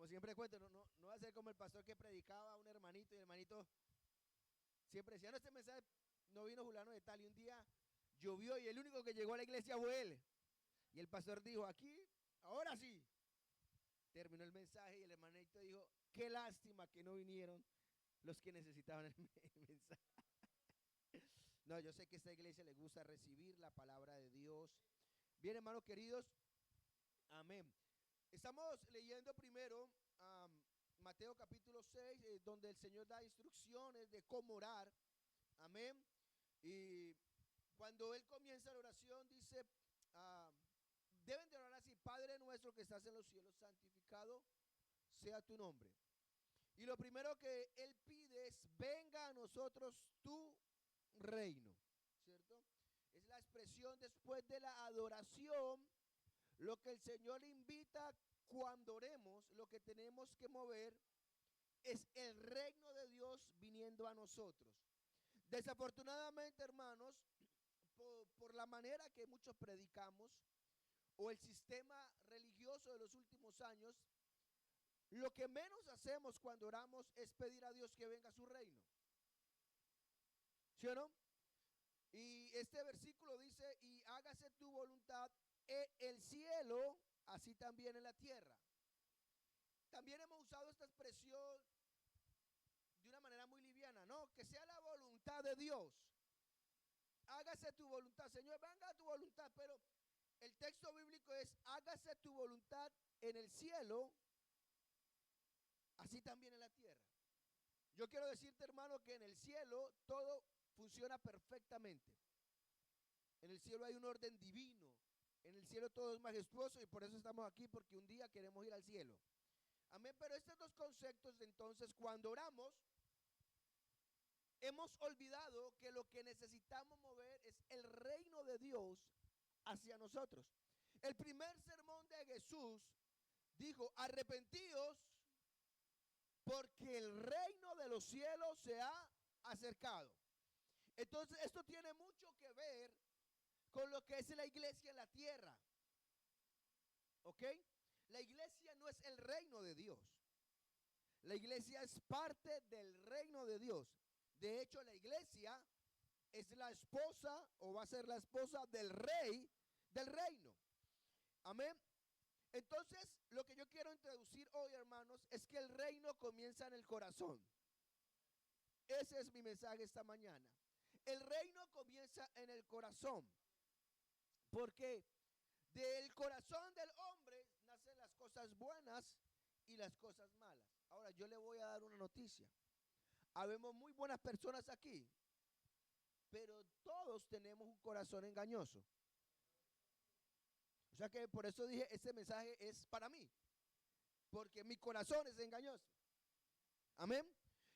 como siempre cuento, no va a ser como el pastor que predicaba a un hermanito y el hermanito siempre decía, no, este mensaje no vino fulano de tal, y un día llovió y el único que llegó a la iglesia fue él. Y el pastor dijo, aquí, ahora sí. Terminó el mensaje y el hermanito dijo, qué lástima que no vinieron los que necesitaban el mensaje. No, yo sé que a esta iglesia le gusta recibir la palabra de Dios. Bien, hermanos queridos, amén. Estamos leyendo primero Mateo capítulo 6, donde el Señor da instrucciones de cómo orar. Amén. Y cuando Él comienza la oración, dice, deben de orar así: Padre nuestro que estás en los cielos, santificado sea tu nombre. Y lo primero que Él pide es, venga a nosotros tu reino, ¿cierto? Es la expresión después de la adoración. Lo que el Señor invita cuando oremos, lo que tenemos que mover es el reino de Dios viniendo a nosotros. Desafortunadamente, hermanos, por la manera que muchos predicamos o el sistema religioso de los últimos años, lo que menos hacemos cuando oramos es pedir a Dios que venga a su reino. ¿Sí o no? Y este versículo dice, y hágase tu voluntad en el cielo, así también en la tierra. También hemos usado esta expresión de una manera muy liviana, ¿no? Que sea la voluntad de Dios. Hágase tu voluntad, Señor, venga a tu voluntad. Pero el texto bíblico es, hágase tu voluntad en el cielo, así también en la tierra. Yo quiero decirte, hermano, que en el cielo todo funciona perfectamente. En el cielo hay un orden divino. En el cielo todo es majestuoso y por eso estamos aquí, porque un día queremos ir al cielo. Amén. Pero estos dos conceptos, entonces, cuando oramos, hemos olvidado que lo que necesitamos mover es el reino de Dios hacia nosotros. El primer sermón de Jesús dijo, arrepentíos porque el reino de los cielos se ha acercado. Entonces esto tiene mucho que ver con lo que es la iglesia en la tierra. ¿Ok? La iglesia no es el reino de Dios. La iglesia es parte del reino de Dios. De hecho, la iglesia es la esposa o va a ser la esposa del rey del reino. Amén. Entonces, lo que yo quiero introducir hoy, hermanos, es que el reino comienza en el corazón. Ese es mi mensaje esta mañana. El reino comienza en el corazón. Porque del corazón del hombre nacen las cosas buenas y las cosas malas. Ahora, yo le voy a dar una noticia. Habemos muy buenas personas aquí, pero todos tenemos un corazón engañoso. O sea que por eso dije, este mensaje es para mí, porque mi corazón es engañoso. Amén.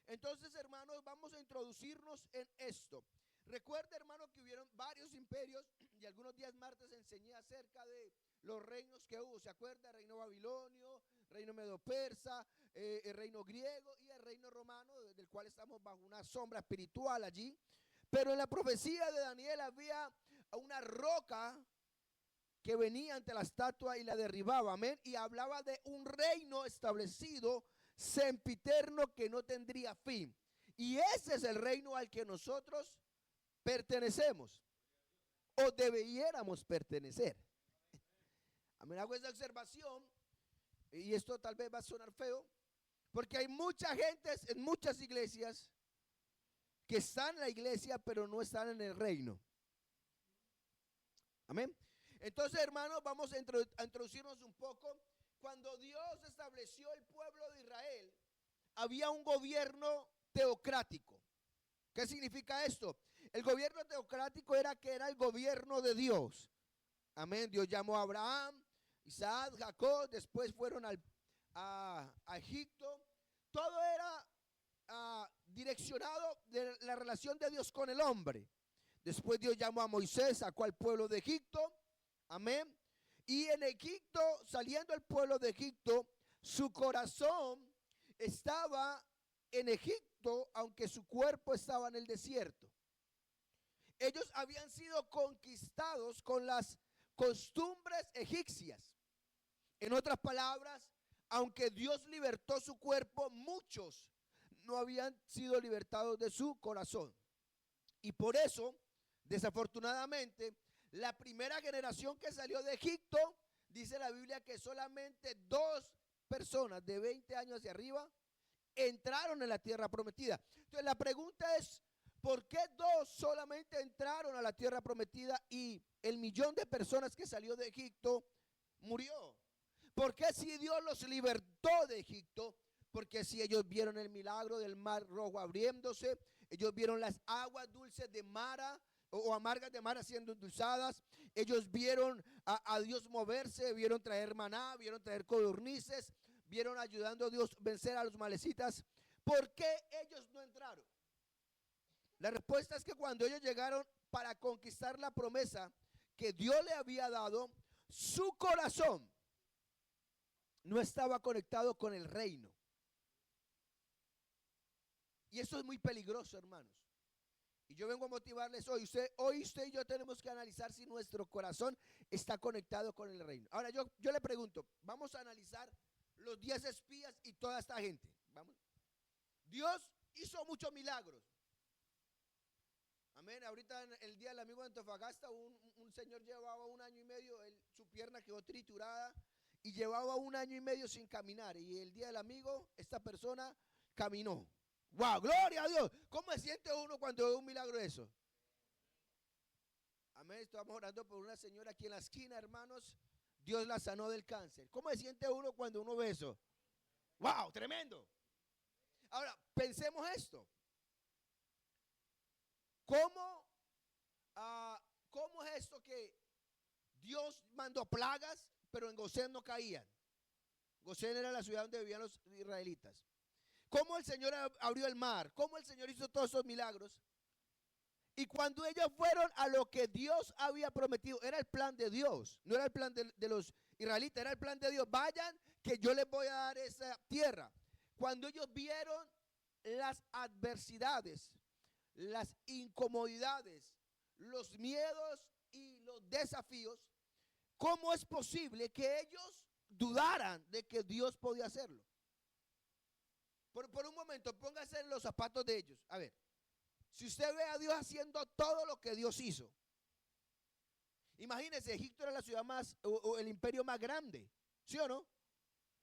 Entonces, hermanos, vamos a introducirnos en esto. Recuerda, hermano, que hubieron varios imperios y algunos días martes enseñé acerca de los reinos que hubo. ¿Se acuerda? El reino babilonio, reino medo-persa, el reino griego y el reino romano, del cual estamos bajo una sombra espiritual allí. Pero en la profecía de Daniel había una roca que venía ante la estatua y la derribaba, amén, y hablaba de un reino establecido, sempiterno, que no tendría fin. Y ese es el reino al que nosotros pertenecemos, o debiéramos pertenecer. Amén. Hago esa observación, y esto tal vez va a sonar feo, porque hay mucha gente en muchas iglesias que están en la iglesia, pero no están en el reino. Amén. Entonces, hermanos, vamos a introducirnos un poco. Cuando Dios estableció el pueblo de Israel, había un gobierno teocrático. ¿Qué significa esto? El gobierno teocrático era que era el gobierno de Dios. Amén. Dios llamó a Abraham, Isaac, Jacob, después fueron a Egipto. Todo era direccionado de la relación de Dios con el hombre. Después Dios llamó a Moisés, sacó al pueblo de Egipto. Amén. Y en Egipto, saliendo el pueblo de Egipto, su corazón estaba en Egipto, aunque su cuerpo estaba en el desierto. Ellos habían sido conquistados con las costumbres egipcias. En otras palabras, aunque Dios libertó su cuerpo, muchos no habían sido libertados de su corazón. Y por eso, desafortunadamente, la primera generación que salió de Egipto, dice la Biblia que solamente 2 personas de 20 años hacia arriba entraron en la tierra prometida. Entonces la pregunta es, ¿por qué 2 solamente entraron a la tierra prometida y el millón de personas que salió de Egipto murió? ¿Por qué si Dios los libertó de Egipto? Porque si ellos vieron el milagro del mar rojo abriéndose, ellos vieron las aguas dulces de Mara o amargas de Mara siendo endulzadas, ellos vieron a Dios moverse, vieron traer maná, vieron traer codornices, vieron ayudando a Dios vencer a los malecitas. ¿Por qué ellos no entraron? La respuesta es que cuando ellos llegaron para conquistar la promesa que Dios le había dado, su corazón no estaba conectado con el reino. Y eso es muy peligroso, hermanos. Y yo vengo a motivarles hoy. Usted y yo tenemos que analizar si nuestro corazón está conectado con el reino. Ahora yo le pregunto, vamos a analizar los 10 espías y toda esta gente. Vamos. Dios hizo muchos milagros. Amén. Ahorita en el día del amigo de Antofagasta, un señor llevaba 1 año y medio, su pierna quedó triturada y llevaba 1 año y medio sin caminar. Y el día del amigo, esta persona caminó. ¡Wow! ¡Gloria a Dios! ¿Cómo se siente uno cuando ve un milagro de eso? Amén. Estamos orando por una señora aquí en la esquina, hermanos. Dios la sanó del cáncer. ¿Cómo se siente uno cuando uno ve eso? ¡Wow! ¡Tremendo! Ahora, pensemos esto. ¿Cómo es esto que Dios mandó plagas, pero en Gosén no caían? Gosén era la ciudad donde vivían los israelitas. ¿Cómo el Señor abrió el mar? ¿Cómo el Señor hizo todos esos milagros? Y cuando ellos fueron a lo que Dios había prometido, era el plan de Dios, no era el plan de los israelitas, era el plan de Dios. Vayan que yo les voy a dar esa tierra. Cuando ellos vieron las adversidades, las incomodidades, los miedos y los desafíos, ¿cómo es posible que ellos dudaran de que Dios podía hacerlo? Por un momento, póngase en los zapatos de ellos. A ver, si usted ve a Dios haciendo todo lo que Dios hizo, imagínese, Egipto era la ciudad o el imperio más grande, ¿sí o no?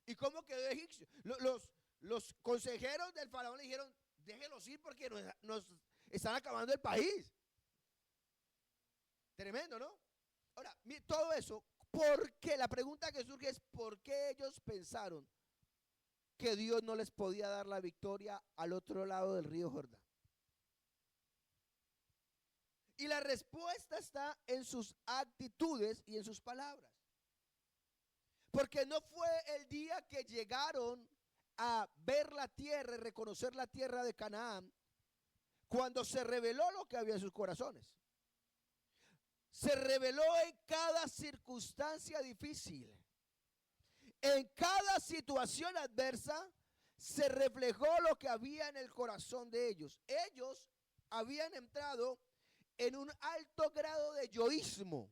¿Y cómo quedó Egipto? Los consejeros del faraón le dijeron, déjelos ir porque nos están acabando el país. Tremendo, ¿no? Ahora, todo eso, porque la pregunta que surge es, ¿por qué ellos pensaron que Dios no les podía dar la victoria al otro lado del río Jordán? Y la respuesta está en sus actitudes y en sus palabras. Porque no fue el día que llegaron a ver la tierra y reconocer la tierra de Canaán cuando se reveló lo que había en sus corazones. Se reveló en cada circunstancia difícil. En cada situación adversa se reflejó lo que había en el corazón de ellos. Ellos habían entrado en un alto grado de yoísmo.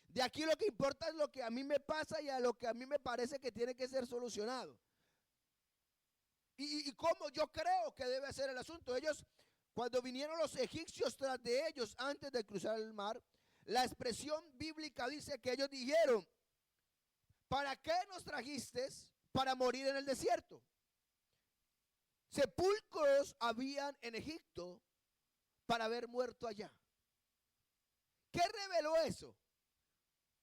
De aquí lo que importa es lo que a mí me pasa y a lo que a mí me parece que tiene que ser solucionado. Y cómo yo creo que debe ser el asunto. Ellos, cuando vinieron los egipcios tras de ellos antes de cruzar el mar, la expresión bíblica dice que ellos dijeron, ¿para qué nos trajiste para morir en el desierto? Sepulcros habían en Egipto para haber muerto allá. ¿Qué reveló eso?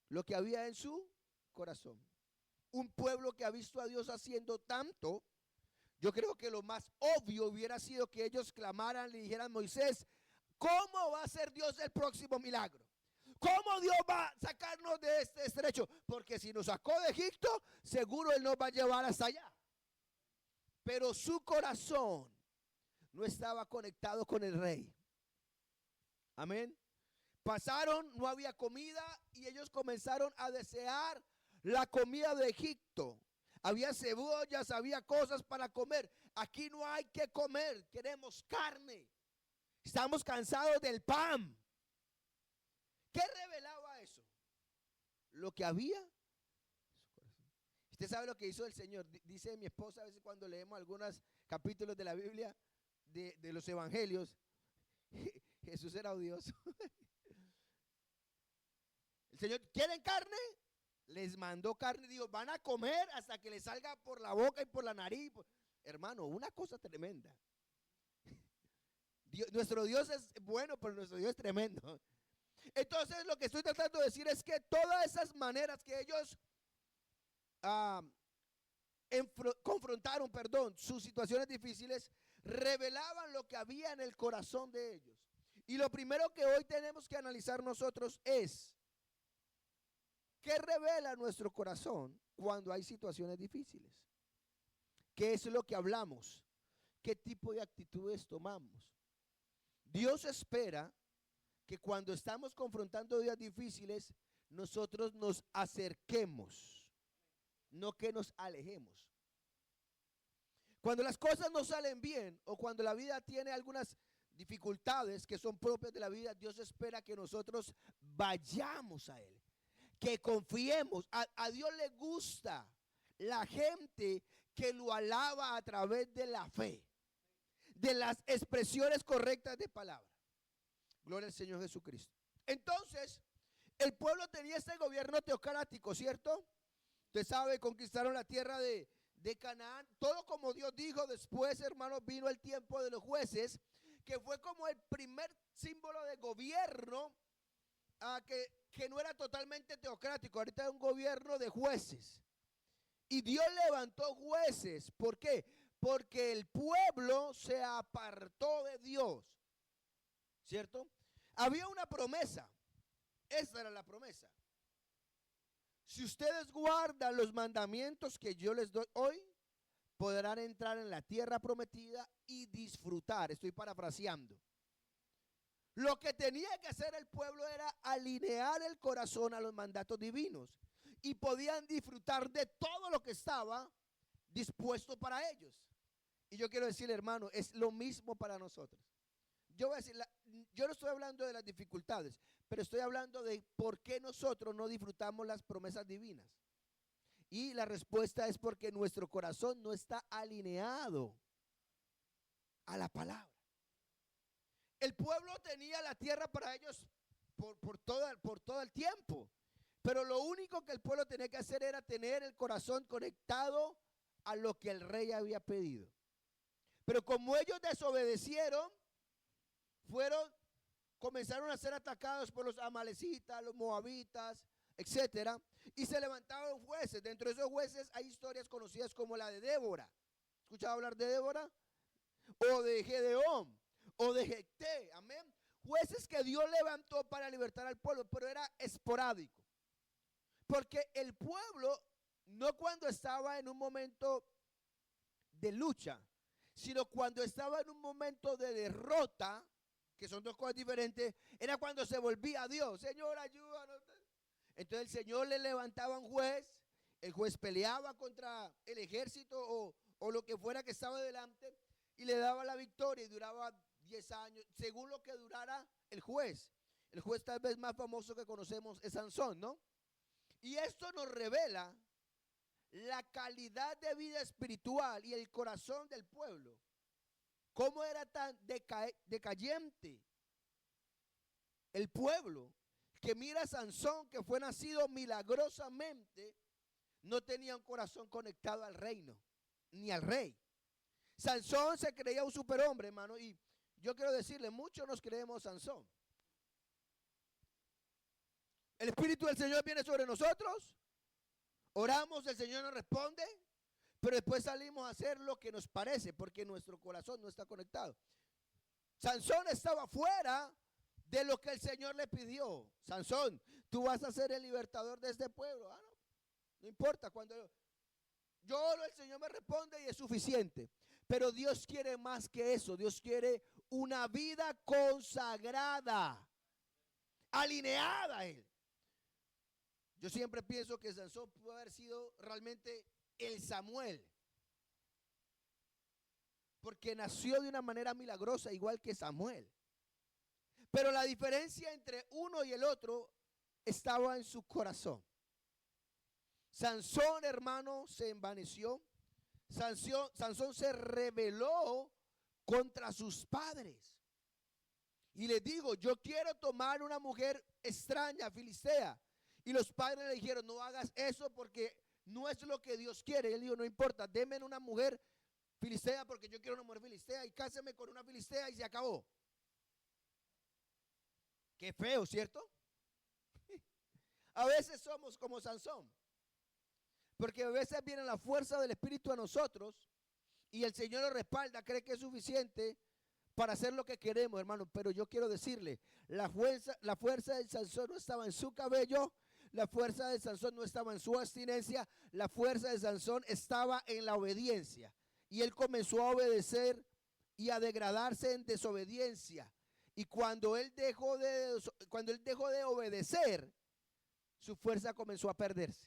Lo que había en su corazón. Un pueblo que ha visto a Dios haciendo tanto. Yo creo que lo más obvio hubiera sido que ellos clamaran, le dijeran a Moisés, ¿cómo va a ser Dios el próximo milagro? ¿Cómo Dios va a sacarnos de este estrecho? Porque si nos sacó de Egipto, seguro Él nos va a llevar hasta allá. Pero su corazón no estaba conectado con el rey. Amén. Pasaron, no había comida y ellos comenzaron a desear la comida de Egipto. Había cebollas, había cosas para comer. Aquí no hay que comer, queremos carne. Estamos cansados del pan. ¿Qué revelaba eso? Lo que había. Usted sabe lo que hizo el Señor. Dice mi esposa a veces cuando leemos algunos capítulos de la Biblia, de los evangelios, Jesús era odioso. El Señor, ¿quieren carne? Les mandó carne. Digo, van a comer hasta que les salga por la boca y por la nariz. Hermano, una cosa tremenda. Nuestro Dios es bueno, pero nuestro Dios es tremendo. Entonces lo que estoy tratando de decir es que todas esas maneras que ellos confrontaron, sus situaciones difíciles, revelaban lo que había en el corazón de ellos. Y lo primero que hoy tenemos que analizar nosotros es ¿qué revela nuestro corazón cuando hay situaciones difíciles? ¿Qué es lo que hablamos? ¿Qué tipo de actitudes tomamos? Dios espera que cuando estamos confrontando días difíciles, nosotros nos acerquemos, no que nos alejemos. Cuando las cosas no salen bien o cuando la vida tiene algunas dificultades que son propias de la vida, Dios espera que nosotros vayamos a Él, que confiemos. A Dios le gusta la gente que lo alaba a través de la fe, de las expresiones correctas de palabra. Gloria al Señor Jesucristo. Entonces, el pueblo tenía este gobierno teocrático, ¿cierto? Usted sabe, conquistaron la tierra de Canaán, todo como Dios dijo. Después, hermanos, vino el tiempo de los jueces, que fue como el primer símbolo de gobierno que no era totalmente teocrático. Ahorita es un gobierno de jueces. Y Dios levantó jueces. ¿Por qué? Porque el pueblo se apartó de Dios, ¿cierto? Había una promesa. Esa era la promesa. Si ustedes guardan los mandamientos que yo les doy hoy, podrán entrar en la tierra prometida y disfrutar. Estoy parafraseando. Lo que tenía que hacer el pueblo era alinear el corazón a los mandatos divinos y podían disfrutar de todo lo que estaba dispuesto para ellos. Y yo quiero decirle, hermano, es lo mismo para nosotros. Yo voy a decir, yo no estoy hablando de las dificultades, pero estoy hablando de por qué nosotros no disfrutamos las promesas divinas. Y la respuesta es porque nuestro corazón no está alineado a la palabra. El pueblo tenía la tierra para ellos por todo el tiempo, pero lo único que el pueblo tenía que hacer era tener el corazón conectado a lo que el rey había pedido. Pero como ellos desobedecieron, comenzaron a ser atacados por los amalecitas, los moabitas, etcétera, y se levantaron jueces. Dentro de esos jueces hay historias conocidas como la de Débora. ¿Escuchado hablar de Débora? O de Gedeón, o de Jefté, amén. Jueces que Dios levantó para libertar al pueblo, pero era esporádico. Porque el pueblo, no cuando estaba en un momento de lucha, sino cuando estaba en un momento de derrota, que son dos cosas diferentes, era cuando se volvía a Dios. Señor, ayúdanos. Entonces el Señor le levantaba un juez, el juez peleaba contra el ejército o lo que fuera que estaba delante y le daba la victoria y duraba 10 años, según lo que durara el juez. El juez tal vez más famoso que conocemos es Sansón, ¿no? Y esto nos revela la calidad de vida espiritual y el corazón del pueblo. ¿Cómo era tan decayente el pueblo? Que mira a Sansón, que fue nacido milagrosamente, no tenía un corazón conectado al reino, ni al rey. Sansón se creía un superhombre, hermano, y yo quiero decirle, muchos nos creemos Sansón. El Espíritu del Señor viene sobre nosotros, oramos, el Señor nos responde, pero después salimos a hacer lo que nos parece, porque nuestro corazón no está conectado. Sansón estaba fuera de lo que el Señor le pidió. Sansón, tú vas a ser el libertador de este pueblo. No importa, cuando yo oro, el Señor me responde y es suficiente. Pero Dios quiere más que eso. Dios quiere una vida consagrada, alineada a Él. Yo siempre pienso que Sansón pudo haber sido realmente el Samuel, porque nació de una manera milagrosa igual que Samuel. Pero la diferencia entre uno y el otro estaba en su corazón. Sansón, hermano, se envaneció. Sansón se rebeló contra sus padres. Y les digo, yo quiero tomar una mujer extraña, filistea. Y los padres le dijeron, no hagas eso porque no es lo que Dios quiere. Y él dijo, no importa, denme una mujer filistea porque yo quiero una mujer filistea y cáseme con una filistea y se acabó. Qué feo, ¿cierto? A veces somos como Sansón, porque a veces viene la fuerza del Espíritu a nosotros y el Señor nos respalda, cree que es suficiente para hacer lo que queremos, hermano. Pero yo quiero decirle, la fuerza de Sansón no estaba en su cabello, la fuerza de Sansón no estaba en su abstinencia, la fuerza de Sansón estaba en la obediencia. Y él comenzó a obedecer y a degradarse en desobediencia. Y cuando él dejó de obedecer, su fuerza comenzó a perderse.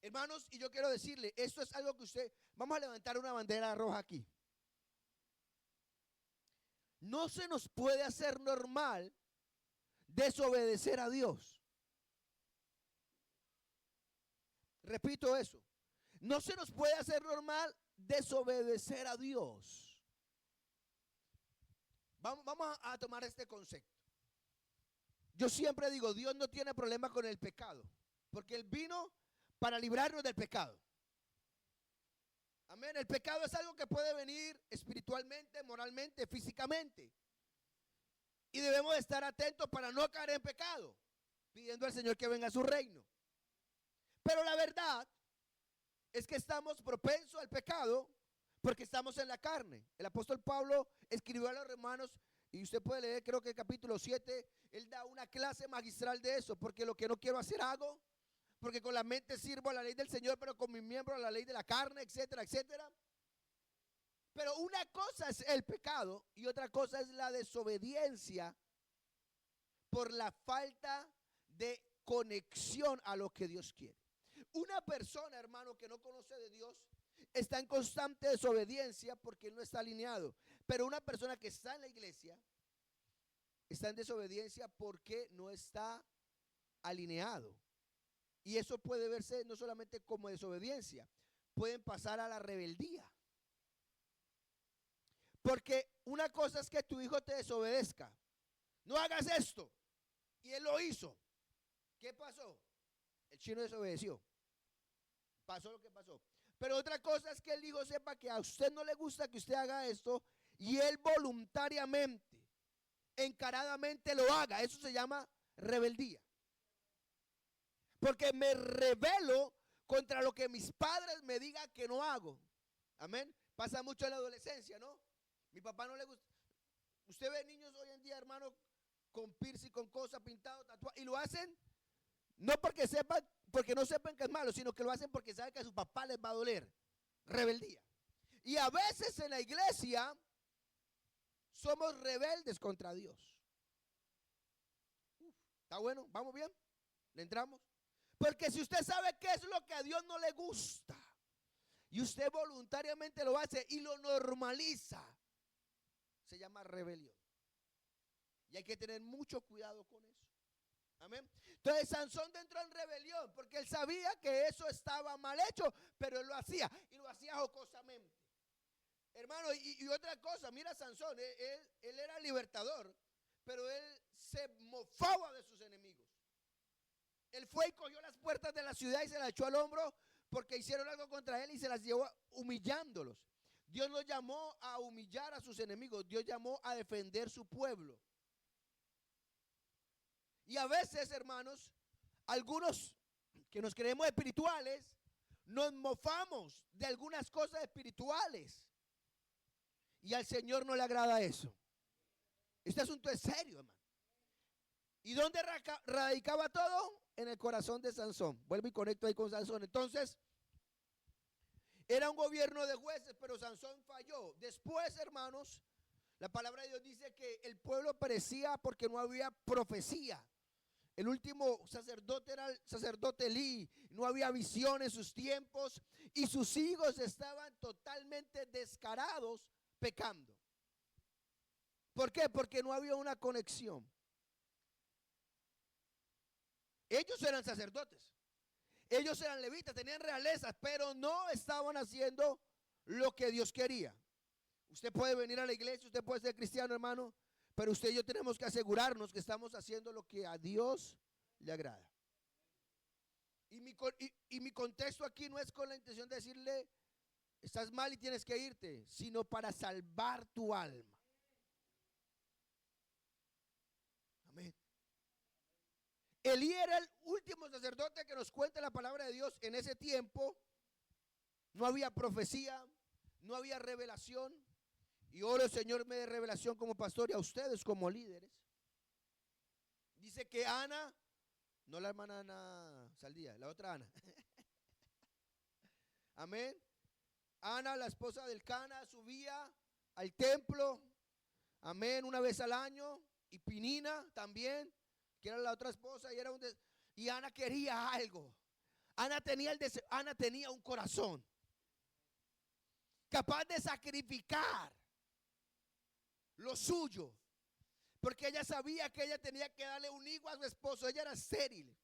Hermanos, y yo quiero decirle, esto es algo que vamos a levantar una bandera roja aquí. No se nos puede hacer normal desobedecer a Dios. Repito eso. No se nos puede hacer normal desobedecer a Dios. Vamos a tomar este concepto. Yo siempre digo, Dios no tiene problema con el pecado, porque Él vino para librarnos del pecado. Amén. El pecado es algo que puede venir espiritualmente, moralmente, físicamente. Y debemos estar atentos para no caer en pecado, pidiendo al Señor que venga a su reino. Pero la verdad es que estamos propensos al pecado porque estamos en la carne. El apóstol Pablo escribió a los romanos, y usted puede leer, creo que el capítulo 7, él da una clase magistral de eso, porque lo que no quiero hacer hago, porque con la mente sirvo a la ley del Señor, pero con mis miembros a la ley de la carne, etcétera, etcétera. Pero una cosa es el pecado y otra cosa es la desobediencia por la falta de conexión a lo que Dios quiere. Una persona, hermano, que no conoce de Dios está en constante desobediencia porque no está alineado. Pero una persona que está en la iglesia está en desobediencia porque no está alineado. Y eso puede verse no solamente como desobediencia, pueden pasar a la rebeldía. Porque una cosa es que tu hijo te desobedezca. No hagas esto. Y él lo hizo. ¿Qué pasó? El chino desobedeció. Pasó lo que pasó. Pero otra cosa es que el hijo sepa que a usted no le gusta que usted haga esto y él voluntariamente, encaradamente lo haga. Eso se llama rebeldía. Porque me rebelo contra lo que mis padres me digan que no hago. Amén. Pasa mucho en la adolescencia, ¿no? Mi papá no le gusta. Usted ve niños hoy en día, hermano, con piercing, con cosas pintadas, tatuadas, y lo hacen no porque no sepan que es malo, sino que lo hacen porque saben que a su papá les va a doler. Rebeldía. Y a veces en la iglesia somos rebeldes contra Dios. ¿Está bueno? ¿Vamos bien? ¿Le entramos? Porque si usted sabe qué es lo que a Dios no le gusta y usted voluntariamente lo hace y lo normaliza, se llama rebelión. Y hay que tener mucho cuidado con eso. Amén. Entonces Sansón entró en rebelión porque él sabía que eso estaba mal hecho, pero él lo hacía y lo hacía jocosamente. Hermano, y otra cosa, mira Sansón, él era libertador, pero él se mofaba de sus enemigos. Él fue y cogió las puertas de la ciudad y se las echó al hombro porque hicieron algo contra él y se las llevó humillándolos. Dios no llamó a humillar a sus enemigos, Dios llamó a defender su pueblo. Y a veces, hermanos, algunos que nos creemos espirituales, nos mofamos de algunas cosas espirituales. Y al Señor no le agrada eso. Este asunto es serio, hermano. ¿Y dónde radicaba todo? En el corazón de Sansón. Vuelvo y conecto ahí con Sansón. Entonces, era un gobierno de jueces, pero Sansón falló. Después, hermanos, la palabra de Dios dice que el pueblo perecía porque no había profecía. El último sacerdote era el sacerdote Elí. No había visión en sus tiempos y sus hijos estaban totalmente descarados pecando. ¿Por qué? Porque no había una conexión. Ellos eran sacerdotes, Ellos eran levitas, tenían realezas, pero no estaban haciendo lo que Dios quería. Usted puede venir a la iglesia, usted puede ser cristiano, hermano, pero usted y yo tenemos que asegurarnos que estamos haciendo lo que a Dios le agrada. Y mi contexto aquí no es con la intención de decirle, estás mal y tienes que irte, sino para salvar tu alma. Amén. Elí era el último sacerdote que nos cuenta la palabra de Dios. En ese tiempo no había profecía, no había revelación. Y oro, el Señor, me dé revelación como pastor y a ustedes como líderes. Dice que Ana, no la hermana Ana Saldía, la otra Ana. Amén. Ana, la esposa del Cana, subía al templo, amén, una vez al año. Y Pinina también, que era la otra esposa, y Ana quería algo. Ana tenía el deseo, Ana tenía un corazón capaz de sacrificar lo suyo, porque ella sabía que ella tenía que darle un hijo a su esposo. Ella era estéril,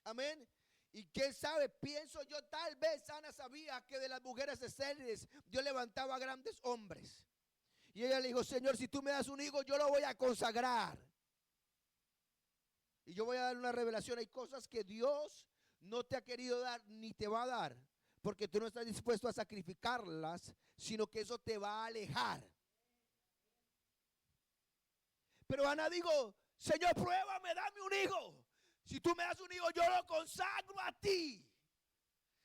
amén. Y quién sabe, pienso yo, tal vez Ana sabía que de las mujeres estériles Dios levantaba grandes hombres. Y ella le dijo, Señor, si tú me das un hijo, yo lo voy a consagrar. Y yo voy a dar una revelación. Hay cosas que Dios no te ha querido dar ni te va a dar, porque tú no estás dispuesto a sacrificarlas, sino que eso te va a alejar. Pero Ana dijo, Señor, pruébame, dame un hijo. Si tú me das un hijo, yo lo consagro a ti.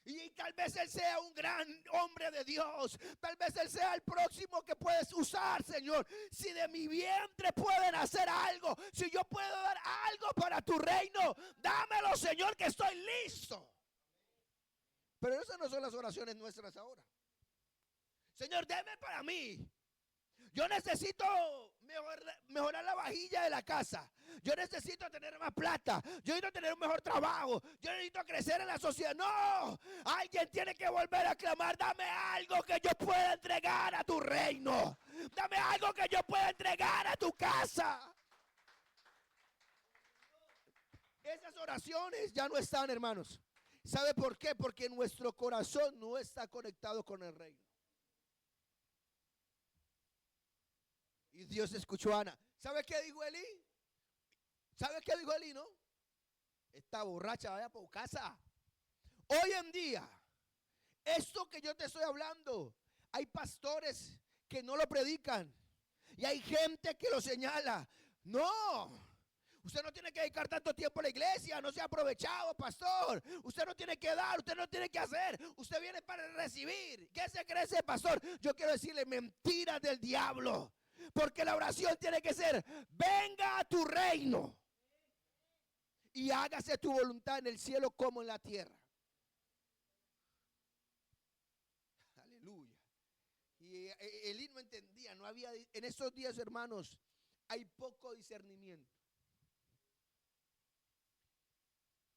Y tal vez él sea un gran hombre de Dios. Tal vez él sea el próximo que puedes usar, Señor. Si de mi vientre pueden hacer algo, si yo puedo dar algo para tu reino, dámelo, Señor, que estoy listo. Pero esas no son las oraciones nuestras ahora. Señor, deme para mí. Yo necesito mejorar la vajilla de la casa. Yo necesito tener más plata. Yo necesito tener un mejor trabajo. Yo necesito crecer en la sociedad. No, alguien tiene que volver a clamar. Dame algo que yo pueda entregar a tu reino. Dame algo que yo pueda entregar a tu casa. Esas oraciones ya no están, hermanos. ¿Sabe por qué? Porque nuestro corazón no está conectado con el reino. Y Dios escuchó a Ana. ¿Sabe qué dijo Elí? ¿Sabe qué dijo Elí, no? Esta borracha vaya por casa. Hoy en día, esto que yo te estoy hablando, hay pastores que no lo predican. Y hay gente que lo señala. No. Usted no tiene que dedicar tanto tiempo a la iglesia. No se ha aprovechado, pastor. Usted no tiene que dar, usted no tiene que hacer. Usted viene para recibir. ¿Qué se cree ese pastor? Yo quiero decirle mentiras del diablo. Porque la oración tiene que ser, venga a tu reino y hágase tu voluntad en el cielo como en la tierra. Aleluya. Y Elí no entendía, no había, en esos días, hermanos, hay poco discernimiento.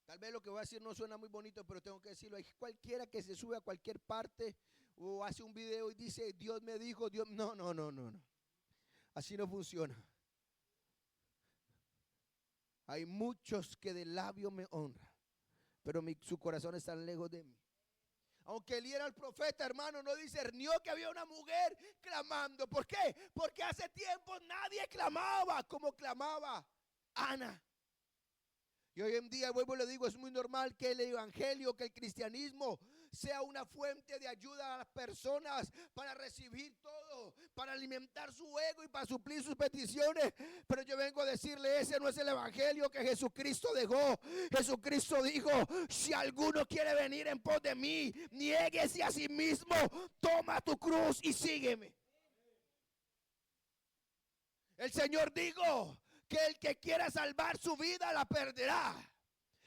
Tal vez lo que voy a decir no suena muy bonito, pero tengo que decirlo. Hay cualquiera que se sube a cualquier parte o hace un video y dice, Dios me dijo, Dios, no. Así no funciona. Hay muchos que de labio me honran, pero su corazón está lejos de mí. Aunque Elí era el profeta, hermano, no discernió que había una mujer clamando. ¿Por qué? Porque hace tiempo nadie clamaba como clamaba Ana. Y hoy en día, vuelvo y le digo, es muy normal que el evangelio, que el cristianismo sea una fuente de ayuda a las personas para recibir todo, para alimentar su ego y para suplir sus peticiones. Pero yo vengo a decirle, ese no es el evangelio que Jesucristo dejó. Jesucristo dijo, si alguno quiere venir en pos de mí, niéguese a sí mismo, toma tu cruz y sígueme. El Señor dijo que el que quiera salvar su vida la perderá.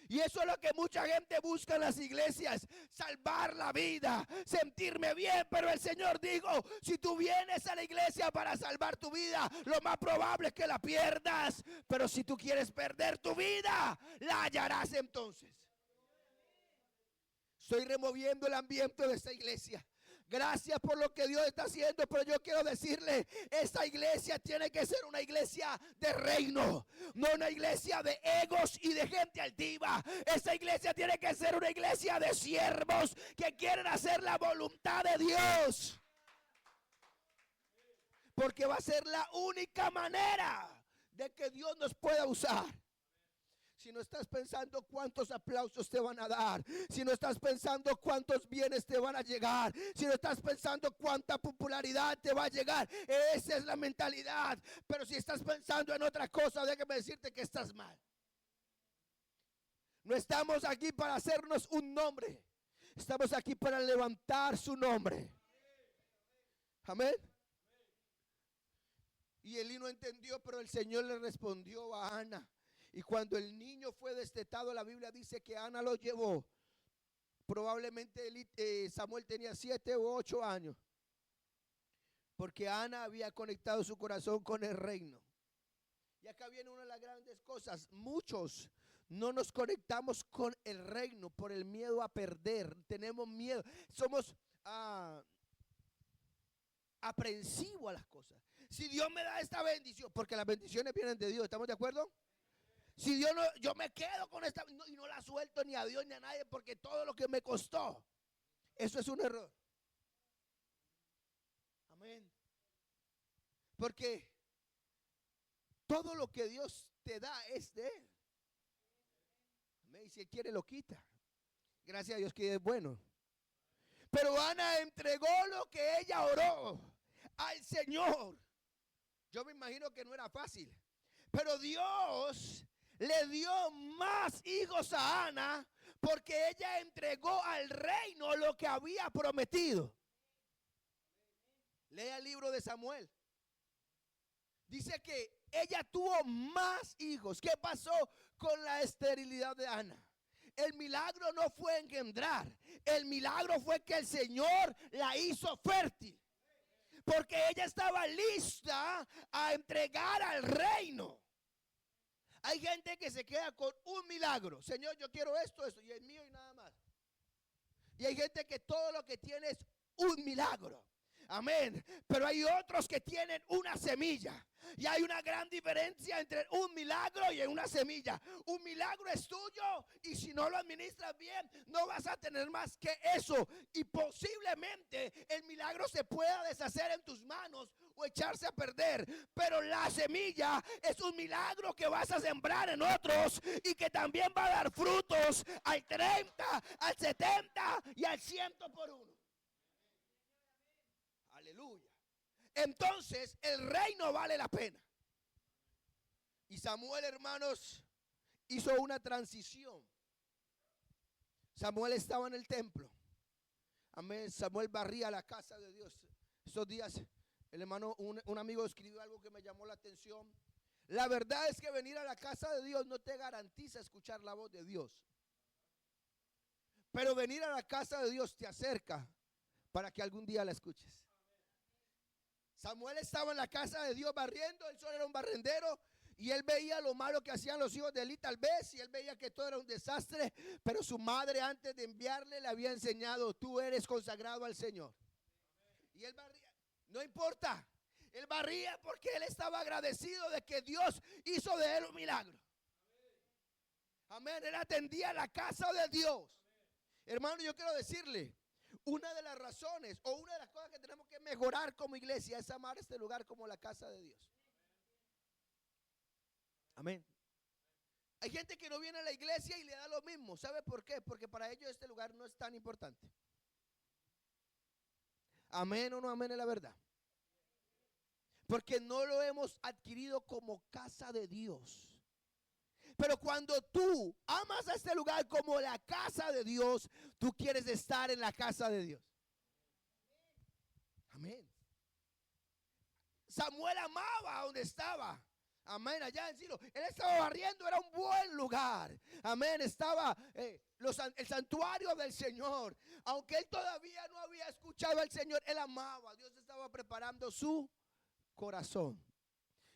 Y eso es lo que mucha gente busca en las iglesias, salvar la vida, sentirme bien. Pero el Señor dijo, si tú vienes a la iglesia para salvar tu vida, lo más probable es que la pierdas. Pero si tú quieres perder tu vida, la hallarás entonces. Estoy removiendo el ambiente de esta iglesia. Gracias por lo que Dios está haciendo, pero yo quiero decirle, esta iglesia tiene que ser una iglesia de reino, no una iglesia de egos y de gente altiva. Esta iglesia tiene que ser una iglesia de siervos que quieren hacer la voluntad de Dios. Porque va a ser la única manera de que Dios nos pueda usar. Si no estás pensando cuántos aplausos te van a dar, si no estás pensando cuántos bienes te van a llegar, si no estás pensando cuánta popularidad te va a llegar, esa es la mentalidad. Pero si estás pensando en otra cosa, déjame decirte que estás mal. No estamos aquí para hacernos un nombre, estamos aquí para levantar su nombre. Amén. Y Elí no entendió, pero el Señor le respondió a Ana. Y cuando el niño fue destetado, la Biblia dice que Ana lo llevó. Probablemente Samuel tenía 7 u 8 años. Porque Ana había conectado su corazón con el reino. Y acá viene una de las grandes cosas. Muchos no nos conectamos con el reino por el miedo a perder. Tenemos miedo. Somos aprensivos a las cosas. Si Dios me da esta bendición, porque las bendiciones vienen de Dios, ¿estamos de acuerdo? Si Dios no, yo me quedo con esta y no la suelto ni a Dios ni a nadie porque todo lo que me costó, eso es un error. Amén. Porque todo lo que Dios te da es de Él. Amén. Y si Él quiere lo quita. Gracias a Dios que es bueno. Pero Ana entregó lo que ella oró al Señor. Yo me imagino que no era fácil. Pero Dios le dio más hijos a Ana porque ella entregó al reino lo que había prometido. Lea el libro de Samuel. Dice que ella tuvo más hijos. ¿Qué pasó con la esterilidad de Ana? El milagro no fue engendrar. El milagro fue que el Señor la hizo fértil. Porque ella estaba lista a entregar al reino. Hay gente que se queda con un milagro. Señor, yo quiero esto, y es mío y nada más. Y hay gente que todo lo que tiene es un milagro. Amén. Pero hay otros que tienen una semilla. Y hay una gran diferencia entre un milagro y una semilla. Un milagro es tuyo y si no lo administras bien, no vas a tener más que eso. Y posiblemente el milagro se pueda deshacer en tus manos o echarse a perder. Pero la semilla es un milagro que vas a sembrar en otros y que también va a dar frutos al 30, al 70 y al 100 por uno. Aleluya. Entonces el reino vale la pena. Y Samuel, hermanos, hizo una transición. Samuel estaba en el templo. Amén. Samuel barría la casa de Dios. Estos días el hermano, un amigo escribió algo que me llamó la atención. La verdad es que venir a la casa de Dios no te garantiza escuchar la voz de Dios. Pero venir a la casa de Dios te acerca para que algún día la escuches. Samuel estaba en la casa de Dios barriendo, él solo era un barrendero y él veía lo malo que hacían los hijos de Eli tal vez y él veía que todo era un desastre, pero su madre antes de enviarle le había enseñado, tú eres consagrado al Señor. Y él barría, no importa, él barría porque él estaba agradecido de que Dios hizo de él un milagro. Amén, él atendía la casa de Dios. Hermano, yo quiero decirle, una de las razones o una de las cosas que tenemos que mejorar como iglesia es amar este lugar como la casa de Dios. Amén. Hay gente que no viene a la iglesia y le da lo mismo. ¿Sabe por qué? Porque para ellos este lugar no es tan importante. Amén o no amén es la verdad. Porque no lo hemos adquirido como casa de Dios. Pero cuando tú amas a este lugar como la casa de Dios, tú quieres estar en la casa de Dios. Amén. Samuel amaba donde estaba. Amén, allá en Silo. Él estaba barriendo, era un buen lugar. Amén, estaba el santuario del Señor. Aunque él todavía no había escuchado al Señor, él amaba. Dios estaba preparando su corazón.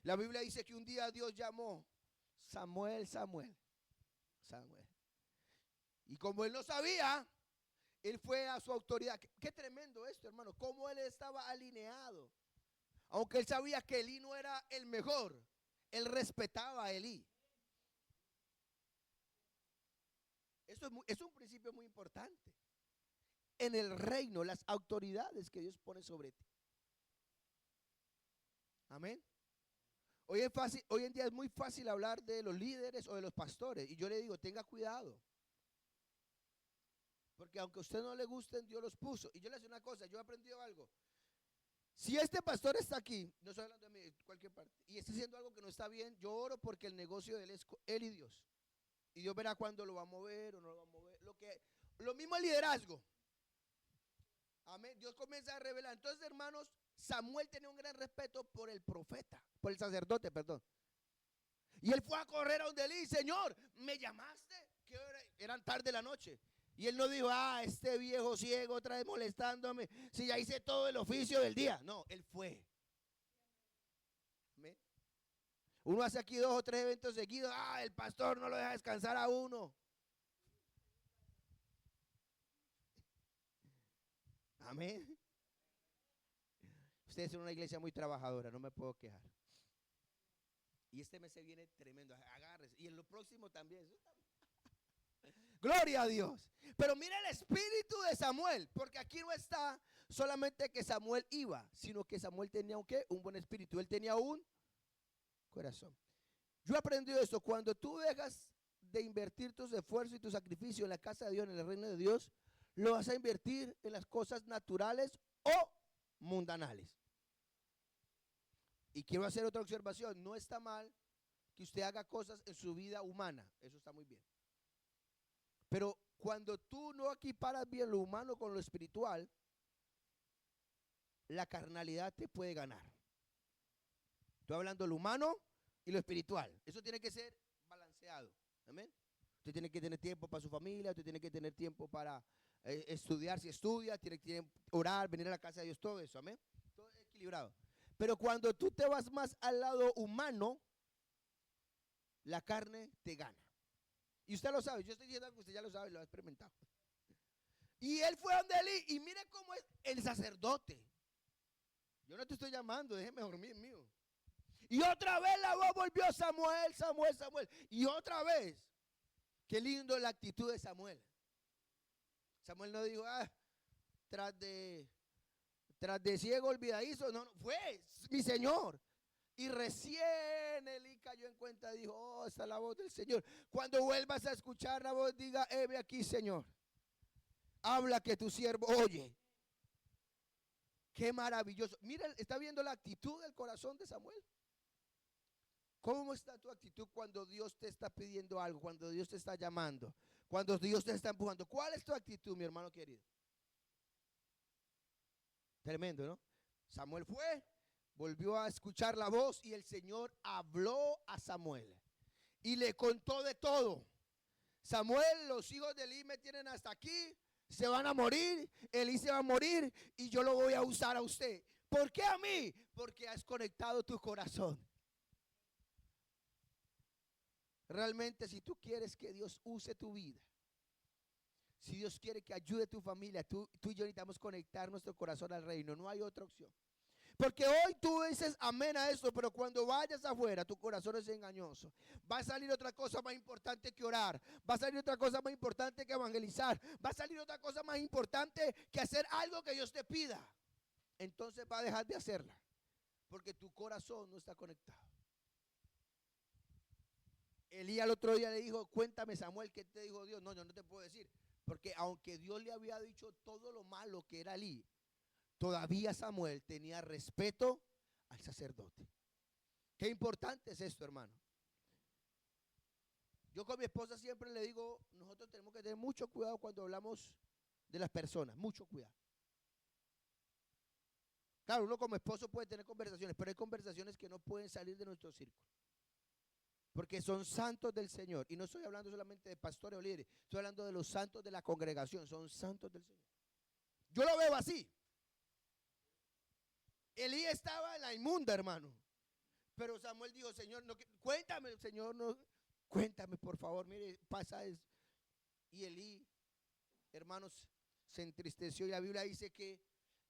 La Biblia dice que un día Dios llamó Samuel, Samuel, Samuel. Y como él no sabía, Él fue a su autoridad. Qué tremendo esto, hermano. Cómo él estaba alineado. Aunque él sabía que Elí no era el mejor, él respetaba a Elí. Esto es un principio muy importante. En el reino, las autoridades que Dios pone sobre ti. Amén. Hoy en día es muy fácil hablar de los líderes o de los pastores. Y yo le digo, tenga cuidado. Porque aunque a usted no le gusten, Dios los puso. Y yo le digo una cosa, yo he aprendido algo. Si este pastor está aquí, no estoy hablando de mí, de cualquier parte, y está haciendo algo que no está bien, yo oro porque el negocio de él es él y Dios. Y Dios verá cuándo lo va a mover o no lo va a mover. Lo mismo el liderazgo. Amén. Dios comienza a revelar. Entonces, hermanos, Samuel tenía un gran respeto por el profeta, por el sacerdote, perdón. Y él fue a correr a donde Elí, Señor, ¿me llamaste? ¿Qué hora? Eran tarde de la noche. Y él no dijo, este viejo ciego otra vez molestándome, si ya hice todo el oficio del día. No, él fue. Amén. Uno hace aquí 2 o 3 eventos seguidos, el pastor no lo deja descansar a uno. Amén. Ustedes son una iglesia muy trabajadora, no me puedo quejar. Y este mes se viene tremendo, agárrese. Y en lo próximo también. Gloria a Dios. Pero mira el espíritu de Samuel, porque aquí no está solamente que Samuel iba, sino que Samuel tenía un buen espíritu. Él tenía un corazón. Yo he aprendido esto, cuando tú dejas de invertir tus esfuerzos y tu sacrificio en la casa de Dios, en el reino de Dios, lo vas a invertir en las cosas naturales o mundanales. Y quiero hacer otra observación, no está mal que usted haga cosas en su vida humana, eso está muy bien. Pero cuando tú no equiparas bien lo humano con lo espiritual, la carnalidad te puede ganar. Estoy hablando de lo humano y lo espiritual. Eso tiene que ser balanceado. Amén. Usted tiene que tener tiempo para su familia, usted tiene que tener tiempo para estudiar si estudia, tiene que orar, venir a la casa de Dios, todo eso. Amén. Todo equilibrado. Pero cuando tú te vas más al lado humano, la carne te gana. Y usted lo sabe, yo estoy diciendo que usted ya lo sabe, lo ha experimentado. Y él fue donde Elí, y mire cómo es el sacerdote. Yo no te estoy llamando, déjeme dormir mío. Y otra vez la voz volvió a Samuel, Samuel, Samuel. Y otra vez, qué lindo la actitud de Samuel. Samuel no dijo, tras de ciego olvidadizo. No, fue mi Señor. Y recién Elí cayó en cuenta, dijo, esta es la voz del Señor. Cuando vuelvas a escuchar la voz, diga, heme aquí, Señor. Habla que tu siervo oye. Qué maravilloso. Mira, ¿está viendo la actitud del corazón de Samuel? ¿Cómo está tu actitud cuando Dios te está pidiendo algo, cuando Dios te está llamando, cuando Dios te está empujando? ¿Cuál es tu actitud, mi hermano querido? Tremendo, ¿no? Samuel fue, volvió a escuchar la voz y el Señor habló a Samuel y le contó de todo. Samuel, los hijos de Elí me tienen hasta aquí, se van a morir, Elí se va a morir y yo lo voy a usar a usted. ¿Por qué a mí? Porque has conectado tu corazón. Realmente, si tú quieres que Dios use tu vida, si Dios quiere que ayude a tu familia, tú y yo necesitamos conectar nuestro corazón al reino. No hay otra opción. Porque hoy tú dices amén a esto, pero cuando vayas afuera, tu corazón es engañoso. Va a salir otra cosa más importante que orar. Va a salir otra cosa más importante que evangelizar. Va a salir otra cosa más importante que hacer algo que Dios te pida. Entonces va a dejar de hacerla, porque tu corazón no está conectado. Elí al otro día le dijo, cuéntame, Samuel, ¿qué te dijo Dios? No, yo no te puedo decir, porque aunque Dios le había dicho todo lo malo que era Elí, todavía Samuel tenía respeto al sacerdote. Qué importante es esto, hermano. Yo con mi esposa siempre le digo, nosotros tenemos que tener mucho cuidado cuando hablamos de las personas, mucho cuidado. Claro, uno como esposo puede tener conversaciones, pero hay conversaciones que no pueden salir de nuestro círculo. Porque son santos del Señor. Y no estoy hablando solamente de pastores o líderes, estoy hablando de los santos de la congregación, son santos del Señor. Yo lo veo así. Elí estaba en la inmunda, hermano. Pero Samuel dijo, Señor, no, cuéntame, Señor, no, cuéntame, por favor, mire, pasa eso. Y Elí, hermanos, se entristeció y la Biblia dice que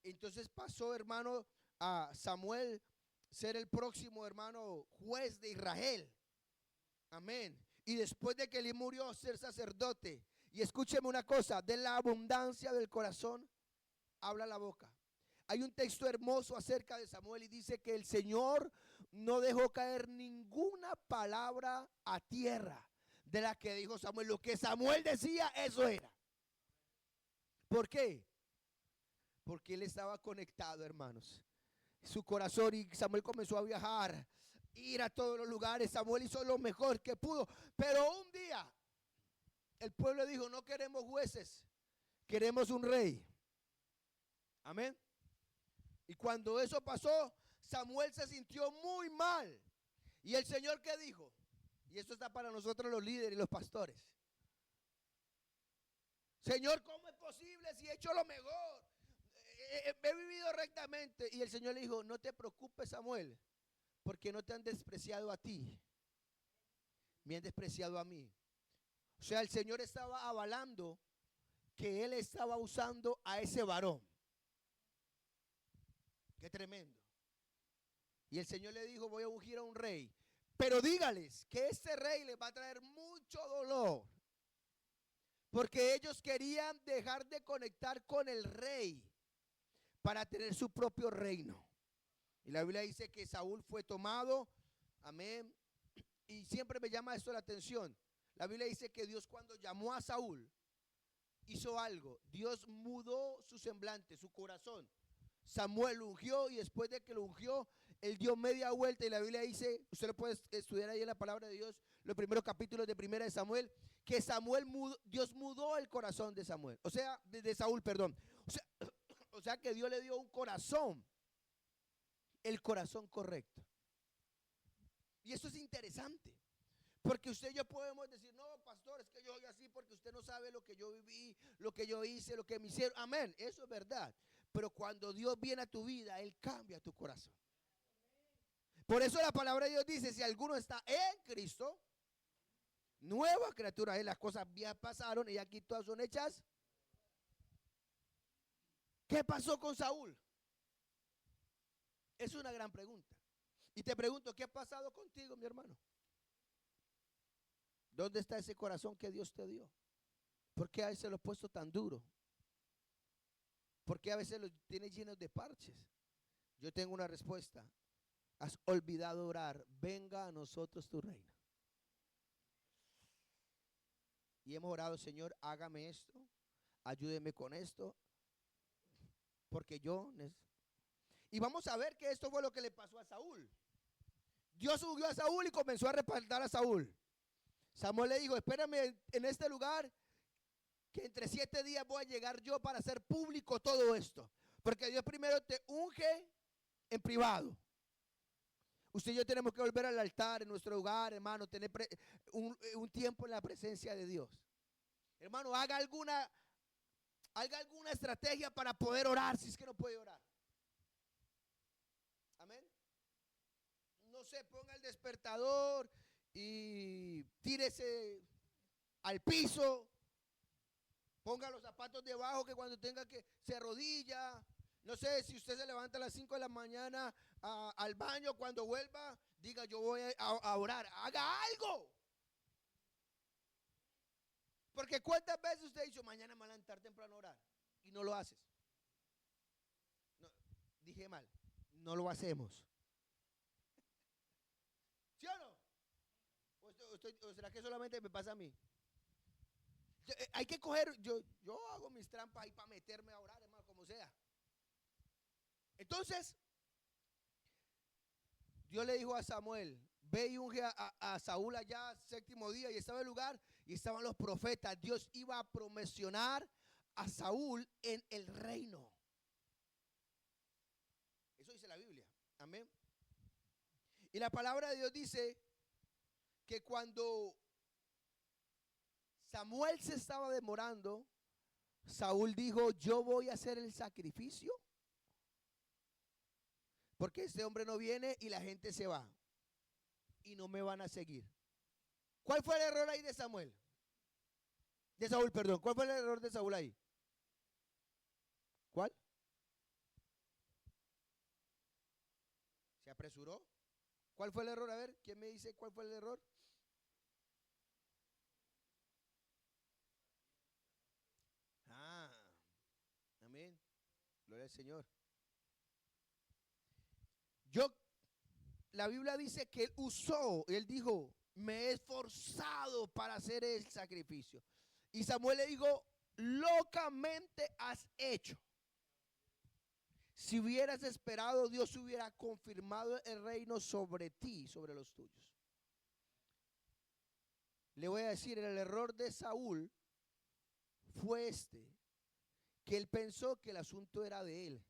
entonces pasó, hermano, a Samuel ser el próximo, hermano, juez de Israel. Amén. Y después de que él murió, ser sacerdote. Y escúcheme una cosa, de la abundancia del corazón habla la boca. Hay un texto hermoso acerca de Samuel y dice que el Señor no dejó caer ninguna palabra a tierra de la que dijo Samuel. Lo que Samuel decía, eso era. ¿Por qué? Porque él estaba conectado, hermanos. Su corazón, y Samuel comenzó a viajar, ir a todos los lugares. Samuel hizo lo mejor que pudo. Pero un día el pueblo dijo: no queremos jueces, queremos un rey. Amén. Y cuando eso pasó, Samuel se sintió muy mal. Y el Señor, ¿qué dijo? Y esto está para nosotros los líderes y los pastores. Señor, ¿cómo es posible si he hecho lo mejor? He vivido rectamente. Y el Señor le dijo: no te preocupes, Samuel, porque no te han despreciado a ti, me han despreciado a mí. O sea, el Señor estaba avalando que él estaba usando a ese varón. Qué tremendo. Y el Señor le dijo: voy a ungir a un rey, pero dígales que este rey les va a traer mucho dolor, porque ellos querían dejar de conectar con el rey para tener su propio reino. Y la Biblia dice que Saúl fue tomado. Amén. Y siempre me llama esto la atención. La Biblia dice que Dios, cuando llamó a Saúl, hizo algo. Dios mudó su semblante, su corazón. Samuel lo ungió, y después de que lo ungió, él dio media vuelta. Y la Biblia dice, usted lo puede estudiar ahí en la palabra de Dios, los primeros capítulos de Primera de Samuel, que Dios mudó el corazón de Samuel. O sea, de Saúl, perdón. O sea que Dios le dio un corazón, el corazón correcto. Y eso es interesante, porque usted y yo podemos decir: no, pastor, es que yo soy así porque usted no sabe lo que yo viví, lo que yo hice, lo que me hicieron. Amén, eso es verdad. Pero cuando Dios viene a tu vida, Él cambia tu corazón. Por eso la palabra de Dios dice: si alguno está en Cristo, nueva criatura es. Las cosas viejas pasaron y aquí todas son hechas. ¿Qué pasó con Saúl? Es una gran pregunta. Y te pregunto: ¿qué ha pasado contigo, mi hermano? ¿Dónde está ese corazón que Dios te dio? ¿Por qué a veces lo he puesto tan duro? ¿Por qué a veces lo tienes llenos de parches? Yo tengo una respuesta: has olvidado orar. Venga a nosotros tu reino. Y hemos orado: Señor, hágame esto, ayúdeme con esto, porque yo y vamos a ver que esto fue lo que le pasó a Saúl. Dios subió a Saúl y comenzó a respaldar a Saúl. Samuel le dijo: espérame en este lugar, que entre 7 días voy a llegar yo para hacer público todo esto. Porque Dios primero te unge en privado. Usted y yo tenemos que volver al altar en nuestro hogar, hermano, tener un tiempo en la presencia de Dios. Hermano, haga alguna estrategia para poder orar, si es que no puede orar. Amén. No sé, ponga el despertador y tírese al piso. Ponga los zapatos debajo, que cuando tenga que se arrodilla. No sé, si usted se levanta a las 5 de la mañana al baño, cuando vuelva, diga: yo voy a orar. Haga algo. Porque ¿cuántas veces usted ha dicho: mañana me voy a levantar temprano a orar? Y no lo haces. No, dije mal, no lo hacemos. ¿Sí o no? ¿O será que solamente me pasa a mí? Hay que coger, yo hago mis trampas ahí para meterme a orar, hermano, como sea. Entonces, Dios le dijo a Samuel: ve y unge a Saúl allá, 7º día. Y estaba el lugar y estaban los profetas. Dios iba a promocionar a Saúl en el reino. Eso dice la Biblia. Amén. Y la palabra de Dios dice que cuando Samuel se estaba demorando, Saúl dijo: yo voy a hacer el sacrificio, porque este hombre no viene y la gente se va y no me van a seguir. ¿Cuál fue el error ahí de Samuel? De Saúl, perdón. ¿Cuál fue el error de Saúl ahí? ¿Cuál? ¿Se apresuró? ¿Cuál fue el error? A ver, ¿quién me dice cuál fue el error? Ah, amén. Gloria al Señor. Yo, la Biblia dice que él usó, él dijo, me he esforzado para hacer el sacrificio. Y Samuel le dijo, locamente has hecho. Si hubieras esperado, Dios hubiera confirmado el reino sobre ti, sobre los tuyos. Le voy a decir, el error de Saúl fue que él pensó que el asunto era de él,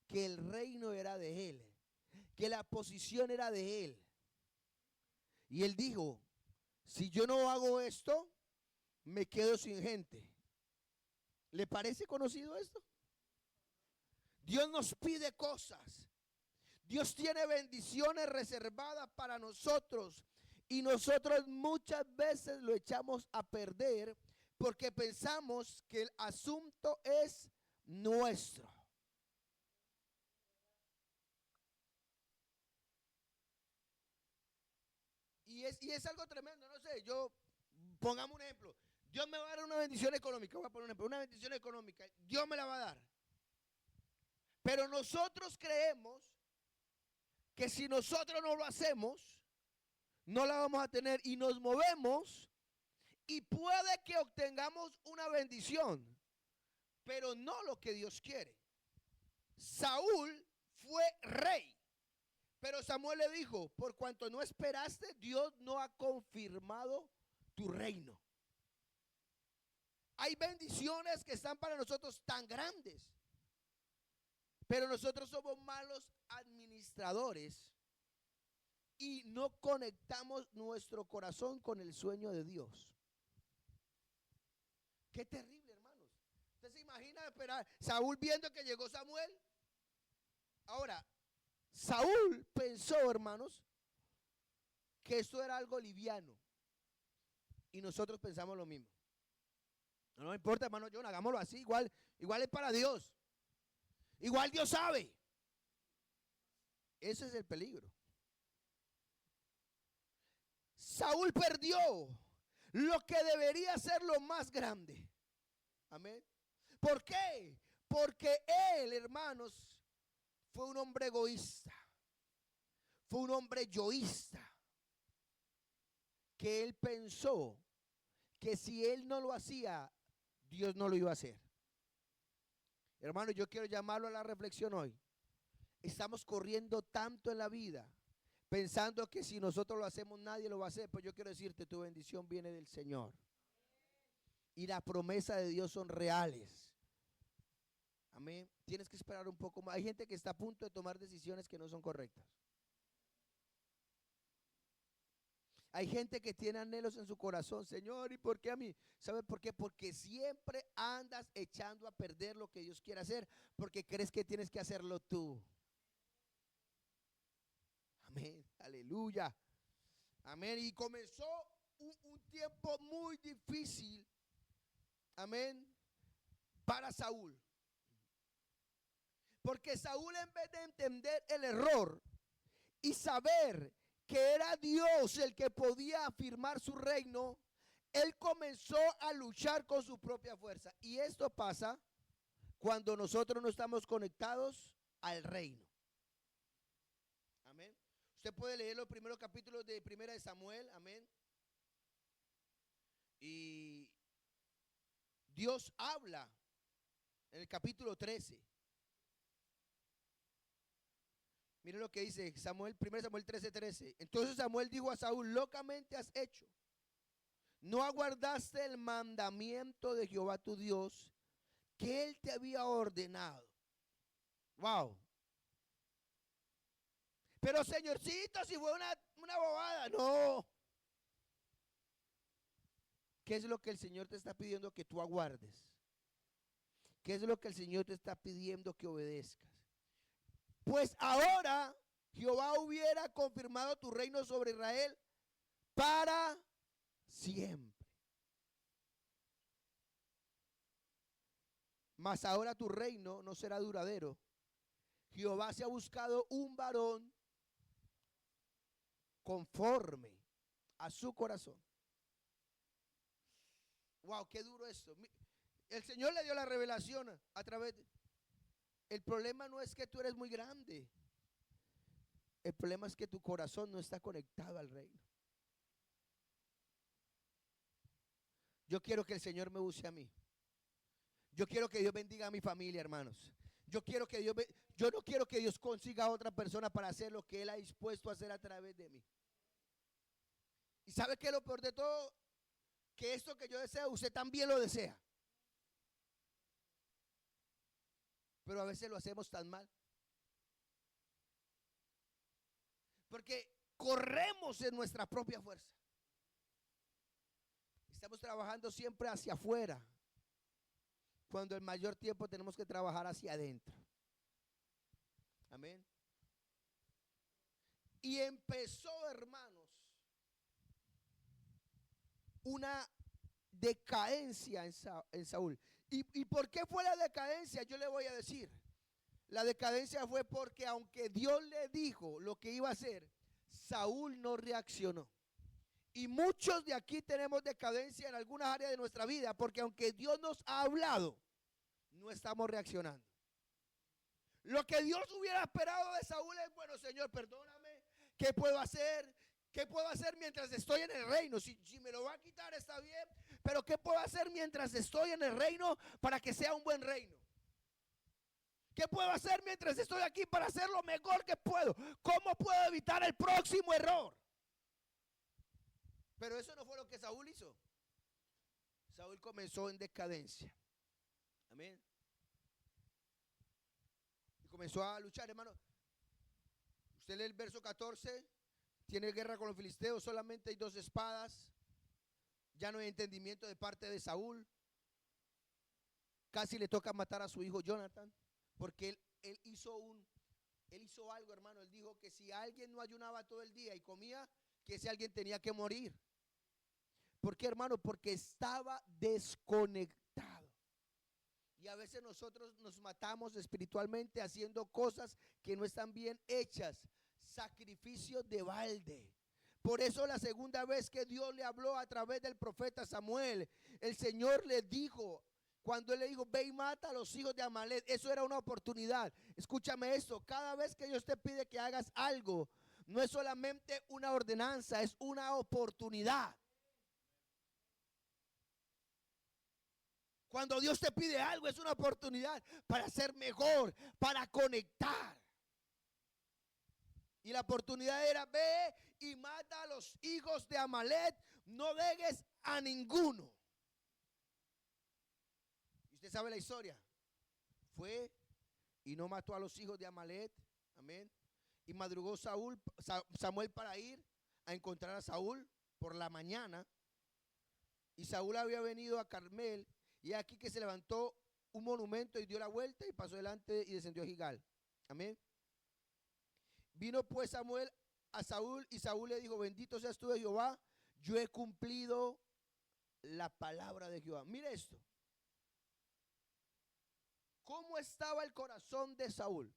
que el reino era de él, que la posición era de él. Y él dijo, si yo no hago esto, me quedo sin gente. ¿Le parece conocido esto? Dios nos pide cosas. Dios tiene bendiciones reservadas para nosotros y nosotros muchas veces lo echamos a perder porque pensamos que el asunto es nuestro. Y es algo tremendo, no sé, pongamos un ejemplo. Dios me va a dar una bendición económica, voy a poner un ejemplo, una bendición económica, Dios me la va a dar. Pero nosotros creemos que si nosotros no lo hacemos, no la vamos a tener y nos movemos y puede que obtengamos una bendición, pero no lo que Dios quiere. Saúl fue rey, pero Samuel le dijo, por cuanto no esperaste, Dios no ha confirmado tu reino. Hay bendiciones que están para nosotros tan grandes, pero nosotros somos malos administradores y no conectamos nuestro corazón con el sueño de Dios. Qué terrible, hermanos. ¿Usted se imagina esperar? Saúl viendo que llegó Samuel. Ahora, Saúl pensó, hermanos, que esto era algo liviano. Y nosotros pensamos lo mismo. No nos importa, hermano John, hagámoslo así. Igual es para Dios. Igual Dios sabe. Ese es el peligro. Saúl perdió lo que debería ser lo más grande. Amén. ¿Por qué? Porque él, hermanos, fue un hombre egoísta. Fue un hombre yoísta. Que él pensó que si él no lo hacía, Dios no lo iba a hacer. Hermano, yo quiero llamarlo a la reflexión hoy. Estamos corriendo tanto en la vida, pensando que si nosotros lo hacemos, nadie lo va a hacer. Pues yo quiero decirte, tu bendición viene del Señor. Y las promesas de Dios son reales. Amén. Tienes que esperar un poco más. Hay gente que está a punto de tomar decisiones que no son correctas. Hay gente que tiene anhelos en su corazón. Señor, ¿y por qué a mí? ¿Sabe por qué? Porque siempre andas echando a perder lo que Dios quiere hacer, porque crees que tienes que hacerlo tú. Amén, aleluya. Amén. Y comenzó un tiempo muy difícil. Amén. Para Saúl. Porque Saúl, en vez de entender el error y saber que era Dios el que podía afirmar su reino, él comenzó a luchar con su propia fuerza. Y esto pasa cuando nosotros no estamos conectados al reino. Amén. Usted puede leer los primeros capítulos de Primera de Samuel. Amén. Y Dios habla en el capítulo 13. Miren lo que dice Samuel, 1 Samuel 13:13. Entonces Samuel dijo a Saúl, locamente has hecho. No aguardaste el mandamiento de Jehová tu Dios que él te había ordenado. Wow. Pero señorcito, si fue una bobada. No. ¿Qué es lo que el Señor te está pidiendo que tú aguardes? ¿Qué es lo que el Señor te está pidiendo que obedezcas? Pues ahora Jehová hubiera confirmado tu reino sobre Israel para siempre. mas ahora tu reino no será duradero. Jehová se ha buscado un varón conforme a su corazón. Wow, qué duro esto. El Señor le dio la revelación a través de... El problema no es que tú eres muy grande. El problema es que tu corazón no está conectado al reino. Yo quiero que el Señor me use a mí. Yo quiero que Dios bendiga a mi familia, hermanos. Yo no quiero que Dios consiga a otra persona para hacer lo que Él ha dispuesto a hacer a través de mí. ¿Y sabe qué es lo peor de todo? Que esto que yo deseo, usted también lo desea. Pero a veces lo hacemos tan mal. Porque corremos en nuestra propia fuerza. Estamos trabajando siempre hacia afuera, cuando el mayor tiempo tenemos que trabajar hacia adentro. Amén. Y empezó, hermanos, una decadencia en Saúl. ¿Y por qué fue la decadencia? Yo le voy a decir. La decadencia fue porque aunque Dios le dijo lo que iba a hacer, Saúl no reaccionó. Y muchos de aquí tenemos decadencia en algunas áreas de nuestra vida, porque aunque Dios nos ha hablado, no estamos reaccionando. Lo que Dios hubiera esperado de Saúl es, bueno, Señor, perdóname, ¿qué puedo hacer? ¿Qué puedo hacer mientras estoy en el reino? Si me lo va a quitar está bien, pero ¿qué puedo hacer mientras estoy en el reino para que sea un buen reino? ¿Qué puedo hacer mientras estoy aquí para hacer lo mejor que puedo? ¿Cómo puedo evitar el próximo error? Pero eso no fue lo que Saúl hizo. Saúl comenzó en decadencia. Amén. Y comenzó a luchar, hermano. Usted lee el verso 14. Tiene guerra con los filisteos. Solamente hay 2 espadas. Ya no hay entendimiento de parte de Saúl. Casi le toca matar a su hijo Jonathan. Porque él hizo algo, hermano. Él dijo que si alguien no ayunaba todo el día y comía, que ese alguien tenía que morir. ¿Por qué, hermano? Porque estaba desconectado. Y a veces nosotros nos matamos espiritualmente haciendo cosas que no están bien hechas. Sacrificios de balde. Por eso la segunda vez que Dios le habló a través del profeta Samuel, el Señor le dijo, cuando él le dijo, ve y mata a los hijos de Amalek, eso era una oportunidad. Escúchame esto, cada vez que Dios te pide que hagas algo, no es solamente una ordenanza, es una oportunidad. Cuando Dios te pide algo, es una oportunidad para ser mejor, para conectar. Y la oportunidad era, ve y mata a los hijos de Amalek, no dejes a ninguno. Y usted sabe la historia. Fue y no mató a los hijos de Amalek. Amén. Y madrugó Samuel para ir a encontrar a Saúl por la mañana. Y Saúl había venido a Carmel. Y aquí que se levantó un monumento y dio la vuelta y pasó delante y descendió a Gilgal. Amén. Vino pues Samuel a Saúl y Saúl le dijo, bendito seas tú de Jehová, yo he cumplido la palabra de Jehová. Mire esto. ¿Cómo estaba el corazón de Saúl?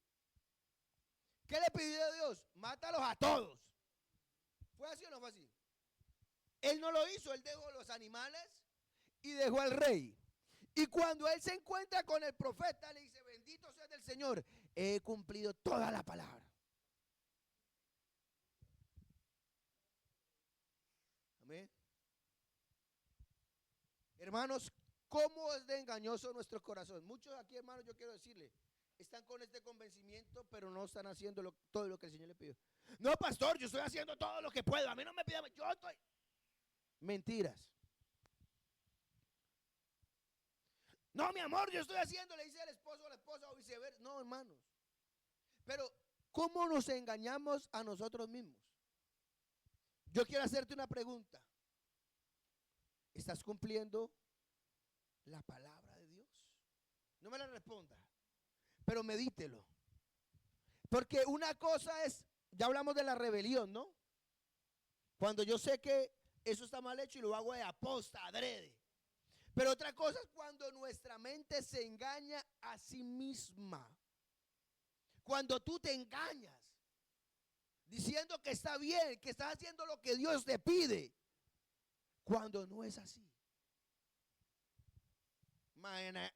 ¿Qué le pidió a Dios? Mátalos a todos. ¿Fue así o no fue así? Él no lo hizo, él dejó los animales y dejó al rey. Y cuando él se encuentra con el profeta, le dice, bendito seas del Señor, he cumplido toda la palabra. Amén. Hermanos, ¿cómo es de engañoso nuestro corazón? Muchos aquí, hermanos, yo quiero decirle, están con este convencimiento, pero no están haciendo todo lo que el Señor le pidió. No, pastor, yo estoy haciendo todo lo que puedo. A mí no me pidan, yo estoy. Mentiras. No, mi amor, yo estoy haciendo, le dice al esposo o a la esposa o viceversa. No, hermanos. Pero, ¿cómo nos engañamos a nosotros mismos? Yo quiero hacerte una pregunta. ¿Estás cumpliendo la palabra de Dios? No me la responda, pero medítelo. Porque una cosa es, ya hablamos de la rebelión, ¿no? Cuando yo sé que eso está mal hecho y lo hago de aposta, adrede. Pero otra cosa es cuando nuestra mente se engaña a sí misma. Cuando tú te engañas diciendo que está bien, que estás haciendo lo que Dios te pide, cuando no es así.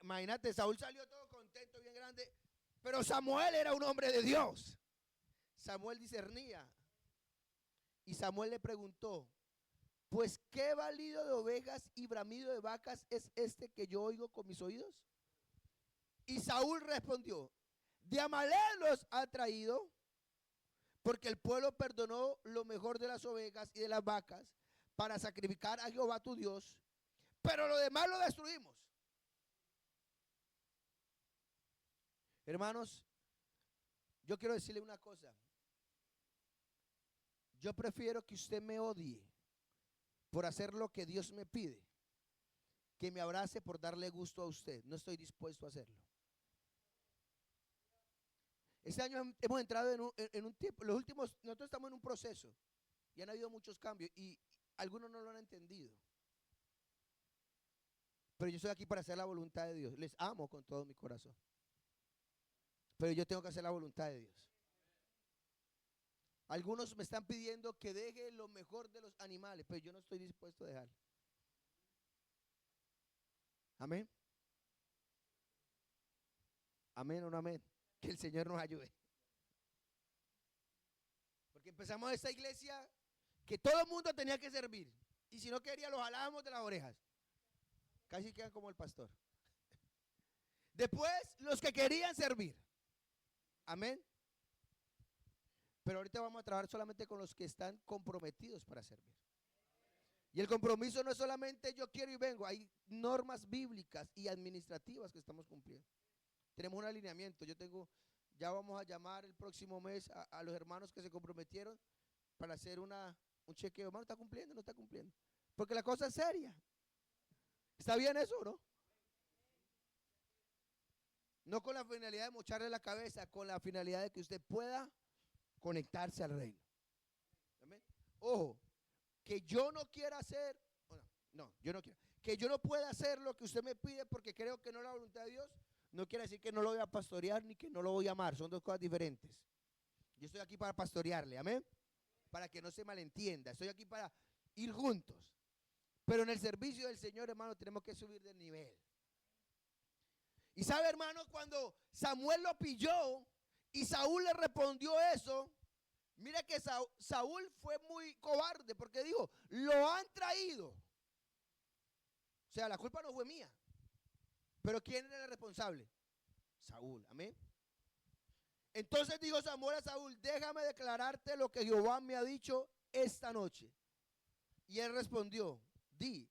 Imagínate, Saúl salió todo contento, bien grande, pero Samuel era un hombre de Dios. Samuel discernía. Y Samuel le preguntó: pues qué balido de ovejas y bramido de vacas es este que yo oigo con mis oídos. Y Saúl respondió: de Amalek los ha traído, porque el pueblo perdonó lo mejor de las ovejas y de las vacas para sacrificar a Jehová tu Dios, pero lo demás lo destruimos. Hermanos, yo quiero decirle una cosa. Yo prefiero que usted me odie por hacer lo que Dios me pide, que me abrace por darle gusto a usted. No estoy dispuesto a hacerlo. Este año hemos entrado en un tiempo, los últimos, nosotros estamos en un proceso y han habido muchos cambios y algunos no lo han entendido. Pero yo estoy aquí para hacer la voluntad de Dios. Les amo con todo mi corazón. Pero yo tengo que hacer la voluntad de Dios. Algunos me están pidiendo que deje lo mejor de los animales, pero yo no estoy dispuesto a dejarlo. Amén. Amén o no amén. Que el Señor nos ayude. Porque empezamos esta iglesia que todo el mundo tenía que servir. Y si no quería, los jalábamos de las orejas. Casi quedan como el pastor. Después, los que querían servir. Amén. Pero ahorita vamos a trabajar solamente con los que están comprometidos para servir. Y el compromiso no es solamente yo quiero y vengo. Hay normas bíblicas y administrativas que estamos cumpliendo. Tenemos un alineamiento. Ya vamos a llamar el próximo mes a los hermanos que se comprometieron para hacer un chequeo. Hermano, ¿está cumpliendo o no está cumpliendo? Porque la cosa es seria. ¿Está bien eso o no? No con la finalidad de mocharle la cabeza, con la finalidad de que usted pueda conectarse al reino. ¿Amén? Ojo, que yo no quiera hacer, que yo no pueda hacer lo que usted me pide porque creo que no es la voluntad de Dios, no quiere decir que no lo voy a pastorear ni que no lo voy a amar, son dos cosas diferentes. Yo estoy aquí para pastorearle, amén, para que no se malentienda, estoy aquí para ir juntos, pero en el servicio del Señor, hermano, tenemos que subir de nivel. Y sabe, hermano, cuando Samuel lo pilló y Saúl le respondió eso, mira que Saúl fue muy cobarde porque dijo: lo han traído. O sea, la culpa no fue mía. Pero ¿quién era el responsable? Saúl, amén. Entonces dijo Samuel a Saúl: déjame declararte lo que Jehová me ha dicho esta noche. Y él respondió: di.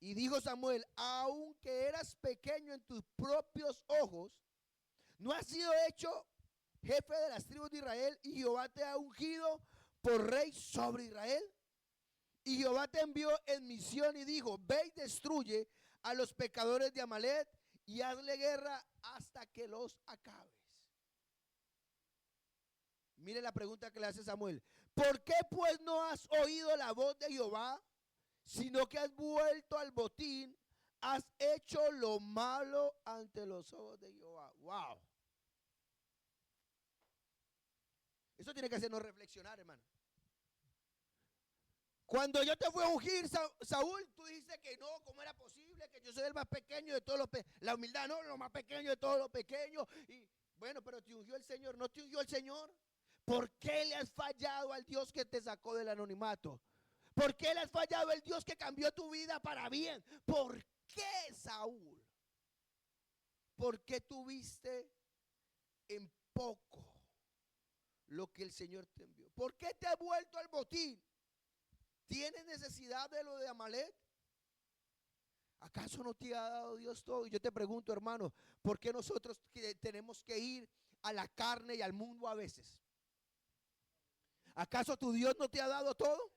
Y dijo Samuel: aunque eras pequeño en tus propios ojos, no has sido hecho jefe de las tribus de Israel, y Jehová te ha ungido por rey sobre Israel. Y Jehová te envió en misión y dijo: ve y destruye a los pecadores de Amalek y hazle guerra hasta que los acabes. Mire la pregunta que le hace Samuel: ¿por qué pues no has oído la voz de Jehová, sino que has vuelto al botín, has hecho lo malo ante los ojos de Jehová? Wow. Eso tiene que hacernos reflexionar, hermano. Cuando yo te fui a ungir, Saúl, tú dijiste que no, ¿cómo era posible? Que yo soy el más pequeño de todos los pequeños. La humildad, no, lo más pequeño de todos los pequeños. Y bueno, pero te ungió el Señor. ¿No te ungió el Señor? ¿Por qué le has fallado al Dios que te sacó del anonimato? ¿Por qué le has fallado al Dios que cambió tu vida para bien? ¿Por qué, Saúl? ¿Por qué tuviste en poco lo que el Señor te envió? ¿Por qué te has vuelto al botín? ¿Tienes necesidad de lo de Amalek? ¿Acaso no te ha dado Dios todo? Y yo te pregunto, hermano, ¿por qué nosotros tenemos que ir a la carne y al mundo a veces? ¿Acaso tu Dios no te ha dado todo?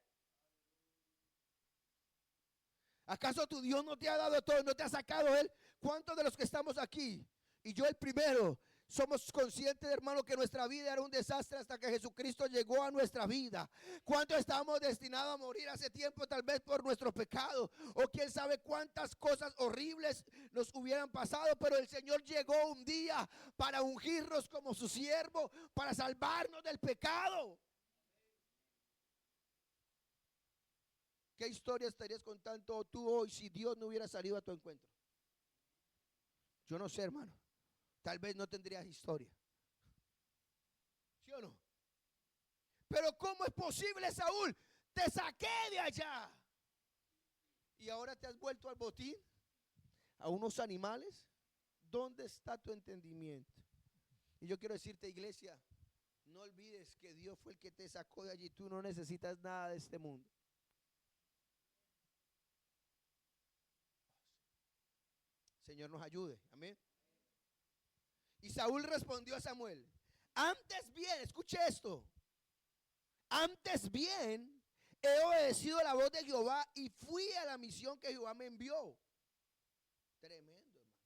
¿Acaso tu Dios no te ha dado todo? ¿No te ha sacado Él? ¿Cuántos de los que estamos aquí, y yo el primero, Somos conscientes, hermano, que nuestra vida era un desastre hasta que Jesucristo llegó a nuestra vida. ¿Cuánto estábamos destinados a morir hace tiempo, tal vez por nuestro pecado? O quién sabe cuántas cosas horribles nos hubieran pasado, pero el Señor llegó un día para ungirnos como su siervo, para salvarnos del pecado. ¿Qué historia estarías contando tú hoy si Dios no hubiera salido a tu encuentro? Yo no sé, hermano. Tal vez no tendrías historia. ¿Sí o no? Pero ¿cómo es posible, Saúl? Te saqué de allá. Y ahora te has vuelto al botín, a unos animales. ¿Dónde está tu entendimiento? Y yo quiero decirte, iglesia, no olvides que Dios fue el que te sacó de allí. Tú no necesitas nada de este mundo. Señor nos ayude. Amén. Y Saúl respondió a Samuel: antes bien, escuche esto. Antes bien, he obedecido la voz de Jehová y fui a la misión que Jehová me envió. Tremendo, hermano.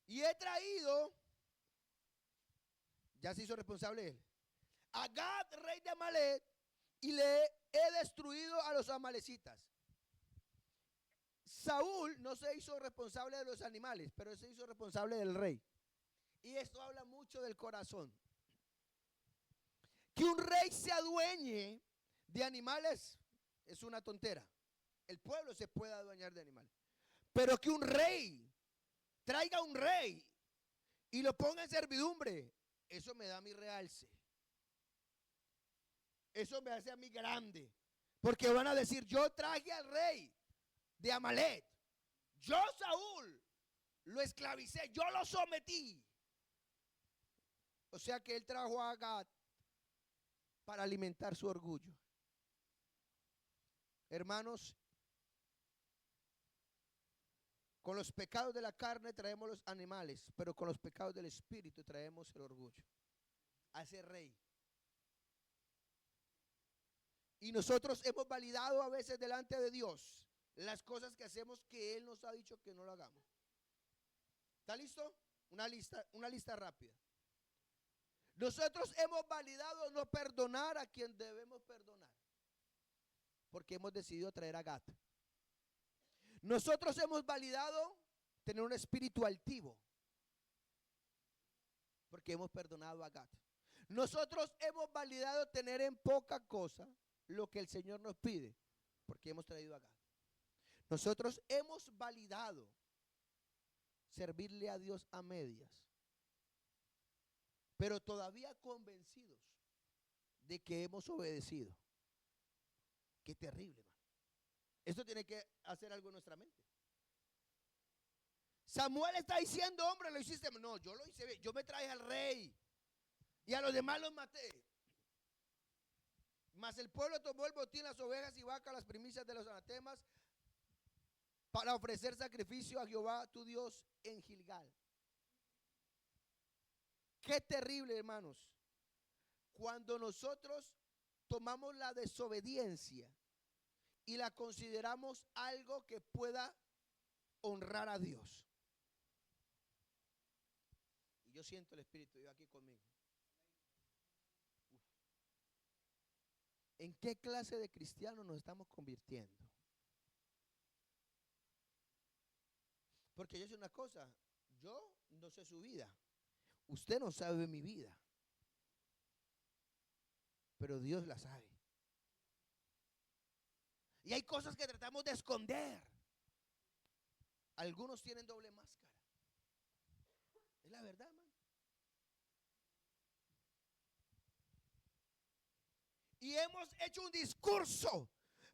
Y he traído, ya se hizo responsable él, a Gad, rey de Amalek, y le he destruido a los amalecitas. Saúl no se hizo responsable de los animales, pero se hizo responsable del rey. Y esto habla mucho del corazón. Que un rey se adueñe de animales es una tontera. El pueblo se puede adueñar de animales. Pero que un rey traiga un rey y lo ponga en servidumbre, eso me da mi realce. Eso me hace a mí grande. Porque van a decir, yo traje al rey de Amalek. Yo, Saúl, lo esclavicé, yo lo sometí. O sea que él trajo a Gad para alimentar su orgullo. Hermanos, con los pecados de la carne traemos los animales, pero con los pecados del espíritu traemos el orgullo. A ese rey. Y nosotros hemos validado a veces delante de Dios las cosas que hacemos que Él nos ha dicho que no lo hagamos. ¿Está listo? Una lista rápida. Nosotros hemos validado no perdonar a quien debemos perdonar, porque hemos decidido traer a Gad. Nosotros hemos validado tener un espíritu altivo, porque hemos perdonado a Gad. Nosotros hemos validado tener en poca cosa lo que el Señor nos pide, porque hemos traído a Gad. Nosotros hemos validado servirle a Dios a medias, pero todavía convencidos de que hemos obedecido. Qué terrible, hermano. Esto tiene que hacer algo en nuestra mente. Samuel está diciendo, hombre, lo hiciste. No, yo lo hice bien. Yo me traje al rey y a los demás los maté. Mas el pueblo tomó el botín, las ovejas y vacas, las primicias de los anatemas, para ofrecer sacrificio a Jehová tu Dios en Gilgal. Qué terrible, hermanos, cuando nosotros tomamos la desobediencia y la consideramos algo que pueda honrar a Dios. Y yo siento el Espíritu de Dios aquí conmigo. ¿En qué clase de cristianos nos estamos convirtiendo? Porque yo sé una cosa, yo no sé su vida, usted no sabe mi vida, pero Dios la sabe. Y hay cosas que tratamos de esconder. Algunos tienen doble máscara. Es la verdad, hermano. Y hemos hecho un discurso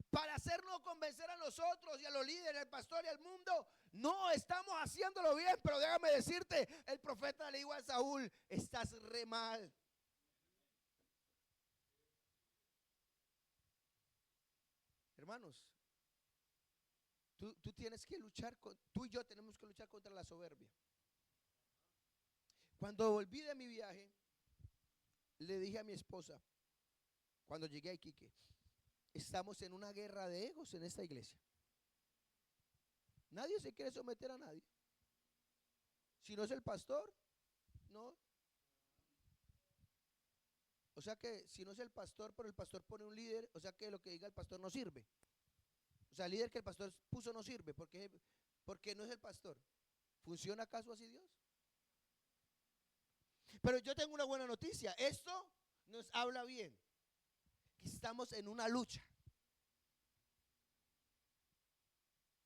para hacernos convencer a nosotros y a los líderes, al pastor y al mundo. No, estamos haciéndolo bien, pero déjame decirte, el profeta le dijo a Saúl, estás re mal. Hermanos, tú tienes que luchar, tú y yo tenemos que luchar contra la soberbia. Cuando volví de mi viaje, le dije a mi esposa, cuando llegué a Iquique, estamos en una guerra de egos en esta iglesia. Nadie se quiere someter a nadie. Si no es el pastor, no. O sea que si no es el pastor, pero el pastor pone un líder, o sea que lo que diga el pastor no sirve. O sea, el líder que el pastor puso no sirve, porque no es el pastor. ¿Funciona acaso así Dios? Pero yo tengo una buena noticia. Esto nos habla bien, que estamos en una lucha.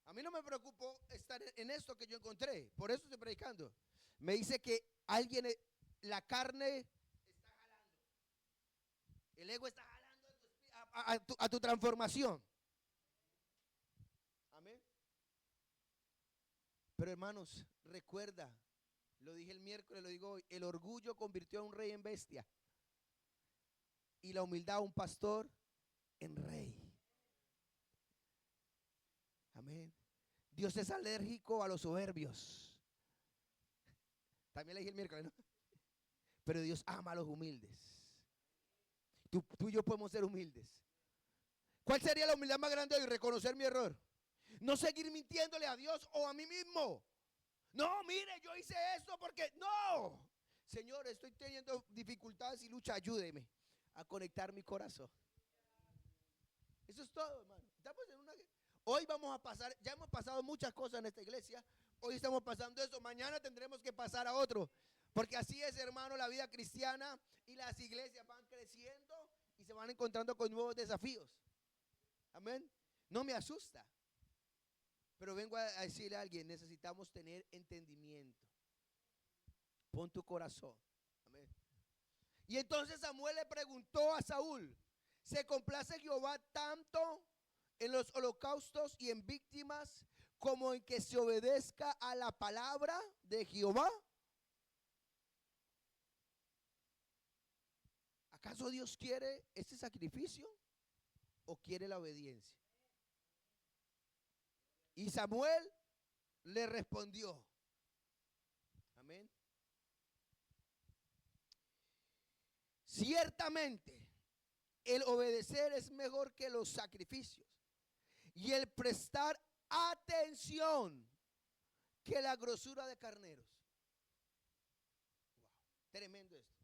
A mí no me preocupó estar en esto que yo encontré. Por eso estoy predicando. Me dice que alguien, la carne está jalando. El ego está jalando a tu transformación. Amén. Pero hermanos, recuerda, lo dije el miércoles, lo digo hoy, el orgullo convirtió a un rey en bestia y la humildad a un pastor en rey. Amén. Dios es alérgico a los soberbios. También le dije el miércoles, ¿no? Pero Dios ama a los humildes. Tú y yo podemos ser humildes. ¿Cuál sería la humildad más grande hoy? Reconocer mi error. No seguir mintiéndole a Dios o a mí mismo. No, mire, yo hice esto porque no. Señor, estoy teniendo dificultades y lucha, ayúdeme a conectar mi corazón. Eso es todo, hermano. Hoy vamos a pasar, ya hemos pasado muchas cosas en esta iglesia. Hoy estamos pasando eso, mañana tendremos que pasar a otro. Porque así es, hermano, la vida cristiana y las iglesias van creciendo y se van encontrando con nuevos desafíos. Amén. No me asusta. Pero vengo a decirle a alguien, necesitamos tener entendimiento. Pon tu corazón. Amén. Y entonces Samuel le preguntó a Saúl, ¿se complace Jehová tanto en los holocaustos y en víctimas como en que se obedezca a la palabra de Jehová? ¿Acaso Dios quiere este sacrificio o quiere la obediencia? Y Samuel le respondió. Amén. Ciertamente, el obedecer es mejor que los sacrificios y el prestar atención que la grosura de carneros. Wow, tremendo esto.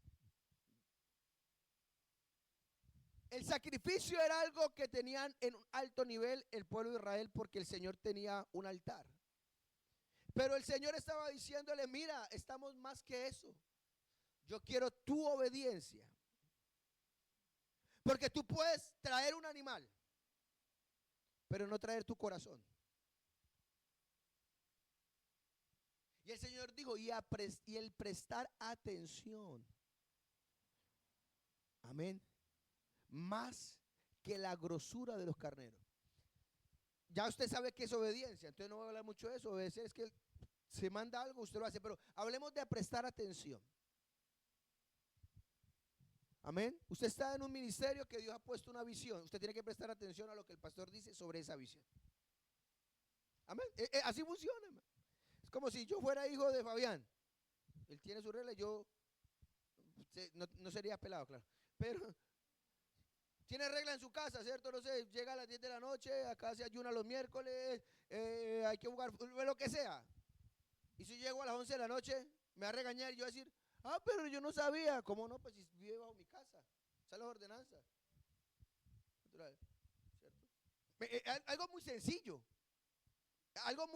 El sacrificio era algo que tenían en un alto nivel el pueblo de Israel porque el Señor tenía un altar. Pero el Señor estaba diciéndole, mira, estamos más que eso. Yo quiero tu obediencia. Porque tú puedes traer un animal, pero no traer tu corazón. Y el Señor dijo, y el prestar atención. Amén. Más que la grosura de los carneros. Ya usted sabe que es obediencia, entonces no voy a hablar mucho de eso. Obedecer es que se manda algo, usted lo hace, pero hablemos de prestar atención. Amén. Usted está en un ministerio que Dios ha puesto una visión. Usted tiene que prestar atención a lo que el pastor dice sobre esa visión. Amén. Así funciona, hermano. Es como si yo fuera hijo de Fabián. Él tiene su regla, yo no sería pelado, claro. Pero tiene regla en su casa, ¿cierto? No sé, llega a las 10 de la noche, acá se ayuna los miércoles, hay que jugar, lo que sea. Y si llego a las 11 de la noche, me va a regañar y yo voy a decir, ah, pero yo no sabía. ¿Cómo no? Pues si vive bajo mi casa. Esas las ordenanzas. Natural, ¿cierto? Algo muy sencillo. Algo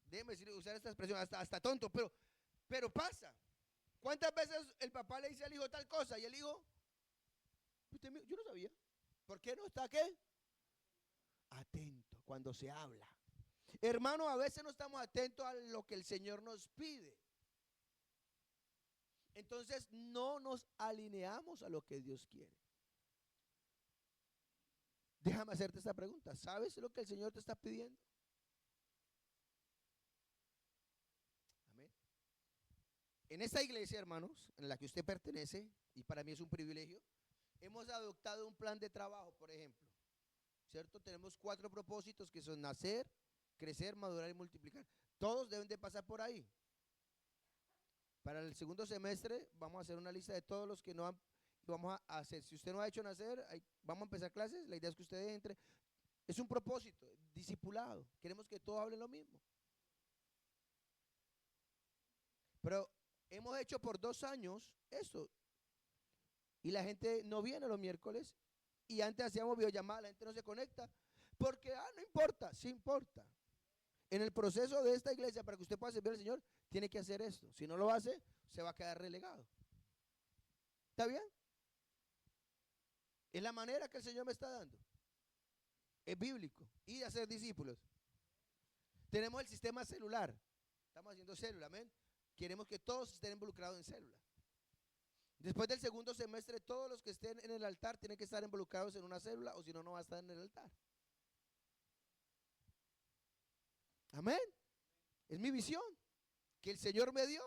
déjeme decir, usar esta expresión, hasta tonto, pero pasa. ¿Cuántas veces el papá le dice al hijo tal cosa y el hijo, yo no sabía? ¿Por qué no está qué? Atento cuando se habla. Hermano, a veces no estamos atentos a lo que el Señor nos pide. Entonces no nos alineamos a lo que Dios quiere. Déjame hacerte esta pregunta. ¿Sabes lo que el Señor te está pidiendo? Amén. En esta iglesia, hermanos, en la que usted pertenece, y para mí es un privilegio, hemos adoptado un plan de trabajo, por ejemplo. ¿Cierto? Tenemos 4 propósitos que son nacer, crecer, madurar y multiplicar. Todos deben de pasar por ahí. Para el segundo semestre vamos a hacer una lista de todos los que no han, y vamos a hacer. Si usted no ha hecho nacer, vamos a empezar clases. La idea es que usted entre. Es un propósito, discipulado. Queremos que todos hablen lo mismo. Pero hemos hecho por 2 años eso. Y la gente no viene los miércoles. Y antes hacíamos videollamadas, la gente no se conecta. Porque, no importa, sí importa. En el proceso de esta iglesia, para que usted pueda servir al Señor, tiene que hacer esto. Si no lo hace, se va a quedar relegado. ¿Está bien? Es la manera que el Señor me está dando. Es bíblico. Y de hacer discípulos. Tenemos el sistema celular. Estamos haciendo célula, amén. Queremos que todos estén involucrados en célula. Después del segundo semestre, todos los que estén en el altar tienen que estar involucrados en una célula, o si no, no va a estar en el altar. Amén. Es mi visión que el Señor me dio.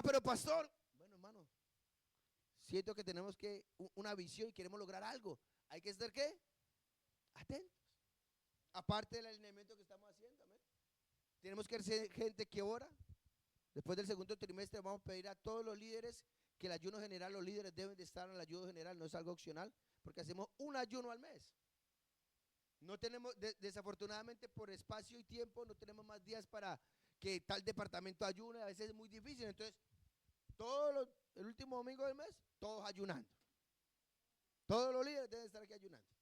Pero pastor, bueno, hermano, siento que tenemos que una visión y queremos lograr algo. Hay que estar ¿qué? Atentos. Aparte del alineamiento que estamos haciendo, amén. Tenemos que ser gente que ora. Después del segundo trimestre vamos a pedir a todos los líderes que el ayuno general, los líderes deben de estar en el ayuno general, no es algo opcional, porque hacemos un ayuno al mes. No tenemos, desafortunadamente por espacio y tiempo, no tenemos más días para que tal departamento ayune, a veces es muy difícil. Entonces, el último domingo del mes, todos ayunando. Todos los líderes deben estar aquí ayunando.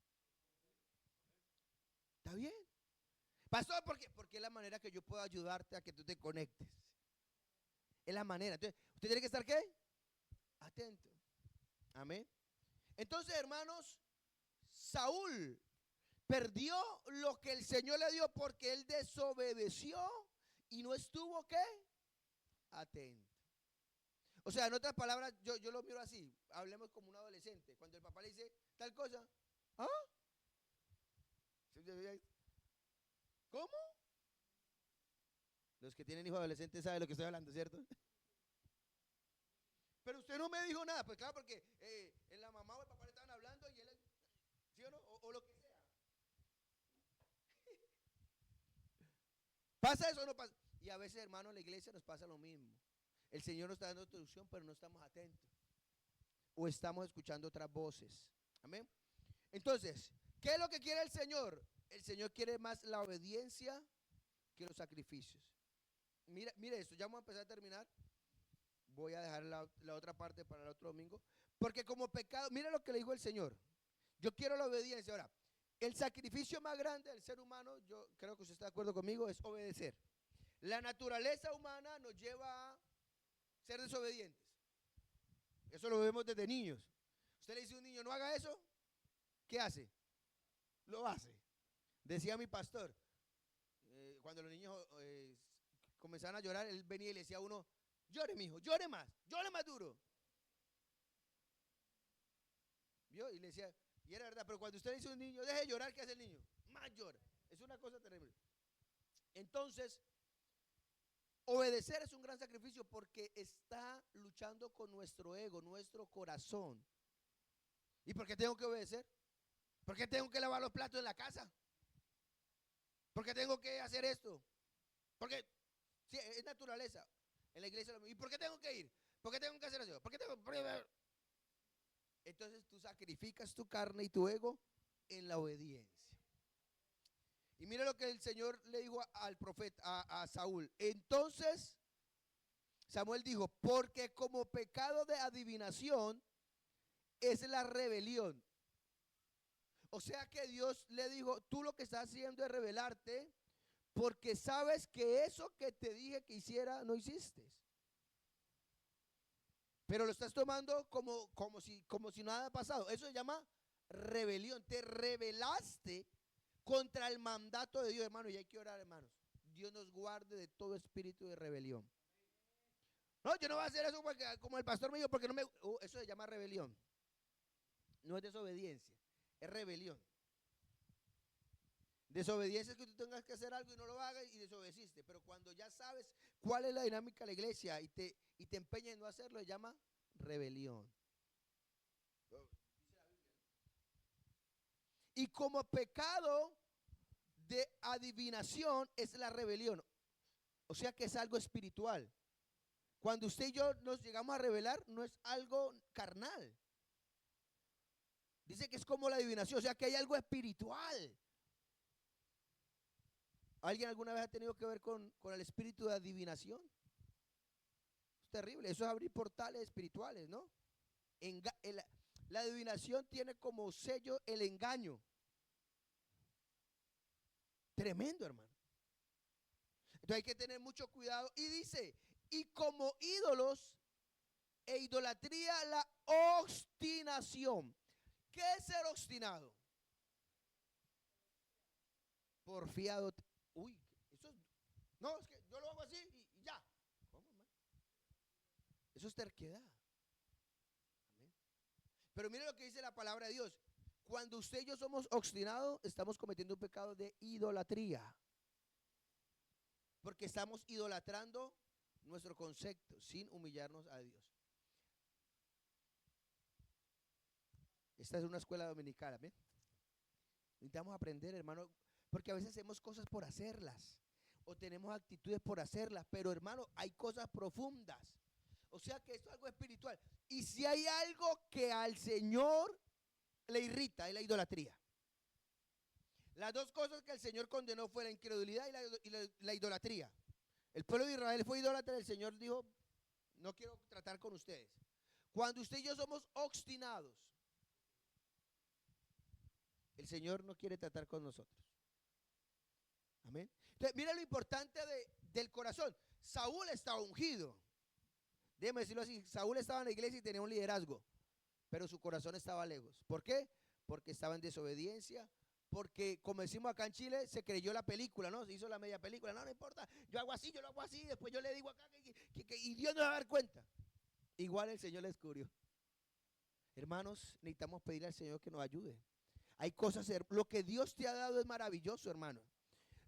¿Está bien? Pastor, ¿por qué? Porque es la manera que yo puedo ayudarte a que tú te conectes. Es la manera. Entonces, usted tiene que estar ¿qué? Atento. Amén. Entonces, hermanos, Saúl perdió lo que el Señor le dio porque él desobedeció y no estuvo ¿qué? Atento. O sea, en otras palabras, yo lo miro así. Hablemos como un adolescente. Cuando el papá le dice tal cosa, ¿cómo? Los que tienen hijos adolescentes saben lo que estoy hablando, ¿cierto? Pero usted no me dijo nada. Pues claro, porque la mamá o el papá le estaban hablando y él, ¿sí o no? O lo que sea. ¿Pasa eso o no pasa? Y a veces, hermano, en la iglesia nos pasa lo mismo. El Señor nos está dando instrucción, pero no estamos atentos. O estamos escuchando otras voces. Amén. Entonces, ¿qué es lo que quiere el Señor? El Señor quiere más la obediencia que los sacrificios. Mire esto, ya vamos a empezar a terminar. Voy a dejar la otra parte para el otro domingo. Porque como pecado, mire lo que le dijo el Señor. Yo quiero la obediencia. Ahora, el sacrificio más grande del ser humano, yo creo que usted está de acuerdo conmigo, es obedecer. La naturaleza humana nos lleva a ser desobedientes. Eso lo vemos desde niños. Usted le dice a un niño, no haga eso, ¿qué hace? Lo hace. Decía mi pastor, cuando los niños comenzaban a llorar, él venía y le decía a uno, llore, mijo, llore más duro. ¿Vio? Y le decía, y era verdad, pero cuando usted le dice a un niño, deje de llorar, ¿qué hace el niño? Más llora. Es una cosa terrible. Entonces, obedecer es un gran sacrificio porque está luchando con nuestro ego, nuestro corazón. ¿Y por qué tengo que obedecer? ¿Por qué tengo que lavar los platos en la casa? ¿Por qué tengo que hacer esto? Porque sí, es naturaleza. En la iglesia, ¿y por qué tengo que ir? ¿Por qué tengo que hacer eso? ¿Por qué tengo que... Entonces tú sacrificas tu carne y tu ego en la obediencia. Y mira lo que el Señor le dijo al profeta, a Saúl. Entonces Samuel dijo, porque como pecado de adivinación es la rebelión. O sea que Dios le dijo, tú lo que estás haciendo es rebelarte porque sabes que eso que te dije que hiciera no hiciste. Pero lo estás tomando como si nada ha pasado. Eso se llama rebelión. Te rebelaste contra el mandato de Dios, hermano. Y hay que orar, hermanos. Dios nos guarde de todo espíritu de rebelión. No, yo no voy a hacer eso porque, como el pastor me dijo, porque no me... eso se llama rebelión. No es desobediencia, es rebelión. Desobediencia es que tú tengas que hacer algo y no lo hagas y desobedeciste. Pero cuando ya sabes cuál es la dinámica de la iglesia y te empeñas en no hacerlo, se llama rebelión. Y como pecado de adivinación es la rebelión. O sea que es algo espiritual. Cuando usted y yo nos llegamos a rebelar, no es algo carnal. Dice que es como la adivinación, o sea que hay algo espiritual. ¿Alguien alguna vez ha tenido que ver con el espíritu de adivinación? Es terrible, eso es abrir portales espirituales, ¿no? La adivinación tiene como sello el engaño. Tremendo, hermano. Entonces hay que tener mucho cuidado. Y dice, y como ídolos e idolatría, la obstinación. ¿Qué es ser obstinado? Porfiado. Uy, eso es, no, es que yo lo hago así y ya. ¿Cómo, hermano? Eso es terquedad. Amén. Pero mire lo que dice la palabra de Dios. Cuando usted y yo somos obstinados, estamos cometiendo un pecado de idolatría. Porque estamos idolatrando nuestro concepto sin humillarnos a Dios. Esta es una escuela dominical, ¿amén? Necesitamos aprender, hermano, porque a veces hacemos cosas por hacerlas o tenemos actitudes por hacerlas, pero hermano, hay cosas profundas. O sea que esto es algo espiritual. Y si hay algo que al Señor le irrita, es la idolatría. Las dos cosas que el Señor condenó fue la incredulidad y la idolatría. El pueblo de Israel fue idólatra, el Señor dijo, no quiero tratar con ustedes. Cuando usted y yo somos obstinados, el Señor no quiere tratar con nosotros. Amén. Entonces, mira lo importante del corazón. Saúl estaba ungido. Déjeme decirlo así, Saúl estaba en la iglesia y tenía un liderazgo, pero su corazón estaba lejos. ¿Por qué? Porque estaba en desobediencia, porque como decimos acá en Chile, se creyó la película, ¿no? Se hizo la media película, no importa, yo hago así, yo lo hago así, después yo le digo acá y Dios no va a dar cuenta. Igual el Señor le descubrió. Hermanos, necesitamos pedirle al Señor que nos ayude. Hay cosas, lo que Dios te ha dado es maravilloso, hermano.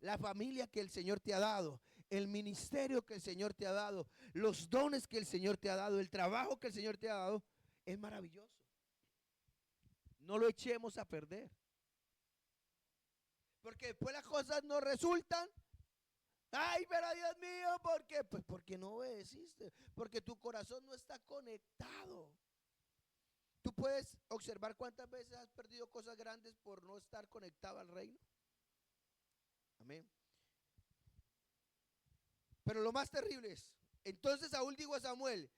La familia que el Señor te ha dado, el ministerio que el Señor te ha dado, los dones que el Señor te ha dado, el trabajo que el Señor te ha dado, es maravilloso. No lo echemos a perder. Porque después las cosas no resultan. Ay, pero Dios mío, ¿por qué? Pues porque no obedeciste, porque tu corazón no está conectado. Tú puedes observar cuántas veces has perdido cosas grandes por no estar conectado al reino. Amén. Pero lo más terrible es, entonces Saúl dijo a Samuel,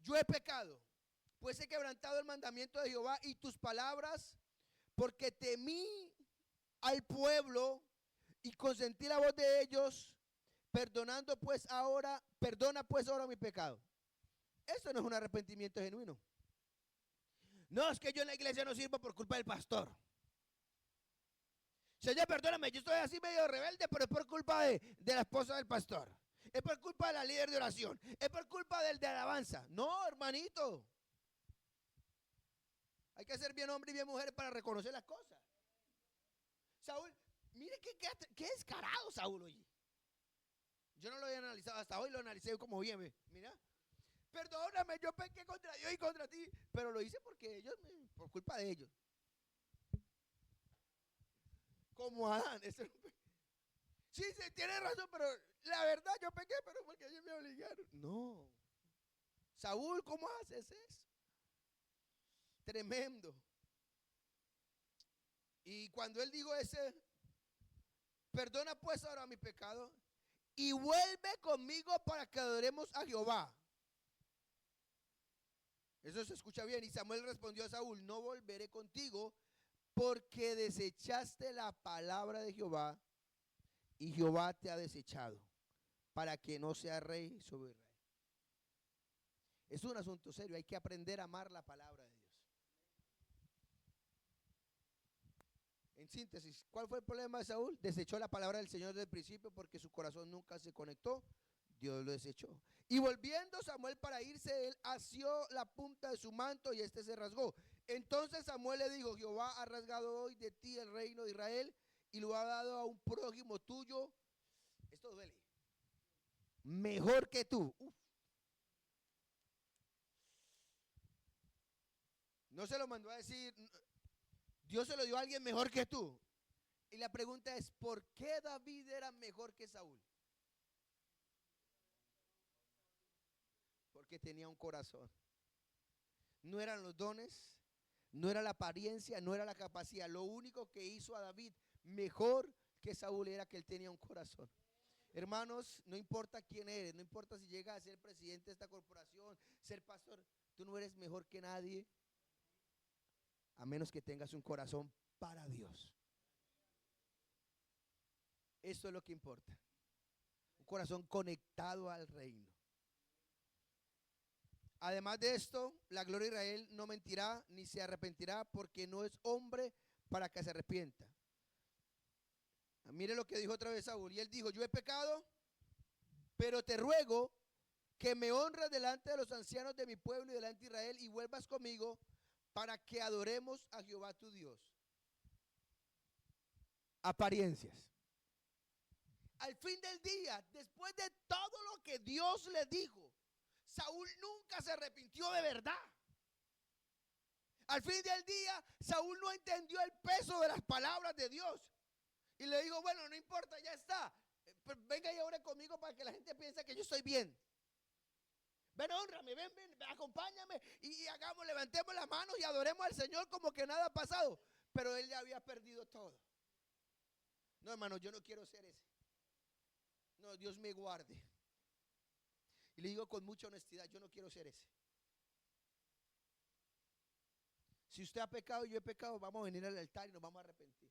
yo he pecado, pues he quebrantado el mandamiento de Jehová y tus palabras, porque temí al pueblo y consentí la voz de ellos, perdona pues ahora mi pecado. Eso no es un arrepentimiento genuino. No, es que yo en la iglesia no sirvo por culpa del pastor. Señor, perdóname, yo estoy así medio rebelde, pero es por culpa de la esposa del pastor. Es por culpa de la líder de oración. Es por culpa del de alabanza. No, hermanito. Hay que ser bien hombre y bien mujer para reconocer las cosas. Saúl, mire qué descarado Saúl, oye. Yo no lo había analizado, hasta hoy lo analicé como bien. Mira, perdóname, yo pequé contra Dios y contra ti, pero lo hice porque ellos, por culpa de ellos. Como Adán. Sí, tiene razón, pero la verdad yo pequé, pero porque ellos me obligaron. No. Saúl, ¿cómo haces eso? Tremendo. Y cuando él dijo perdona pues ahora mi pecado y vuelve conmigo para que adoremos a Jehová. Eso se escucha bien. Y Samuel respondió a Saúl, no volveré contigo porque desechaste la palabra de Jehová y Jehová te ha desechado para que no sea rey sobre Israel. Es un asunto serio, hay que aprender a amar la palabra de Dios. En síntesis, ¿cuál fue el problema de Saúl? Desechó la palabra del Señor desde el principio porque su corazón nunca se conectó. Dios lo desechó. Y volviendo Samuel para irse, él asió la punta de su manto y este se rasgó. Entonces Samuel le dijo, Jehová ha rasgado hoy de ti el reino de Israel y lo ha dado a un prójimo tuyo. Esto duele. Mejor que tú. Uf. No se lo mandó a decir, Dios se lo dio a alguien mejor que tú. Y la pregunta es, ¿por qué David era mejor que Saúl? Porque tenía un corazón. No eran los dones, no era la apariencia, no era la capacidad. Lo único que hizo a David mejor que Saúl era que él tenía un corazón. Hermanos, no importa quién eres, no importa si llegas a ser presidente de esta corporación, ser pastor, tú no eres mejor que nadie a menos que tengas un corazón para Dios. Eso es lo que importa. Un corazón conectado al reino. Además de esto, la gloria de Israel no mentirá ni se arrepentirá, porque no es hombre para que se arrepienta. Mire lo que dijo otra vez Saúl. Y él dijo: yo he pecado, pero te ruego que me honres delante de los ancianos de mi pueblo y delante de Israel, y vuelvas conmigo para que adoremos a Jehová tu Dios. Apariencias. Al fin del día, después de todo lo que Dios le dijo, Saúl nunca se arrepintió de verdad. Al fin del día, Saúl no entendió el peso de las palabras de Dios. Y le dijo: bueno, no importa, ya está. Venga y ore conmigo para que la gente piense que yo estoy bien. Ven, honrame, ven, acompáñame y hagamos, levantemos las manos y adoremos al Señor como que nada ha pasado. Pero él ya había perdido todo. No, hermano, yo no quiero ser ese. No, Dios me guarde. Y le digo con mucha honestidad, yo no quiero ser ese. Si usted ha pecado y yo he pecado, vamos a venir al altar y nos vamos a arrepentir.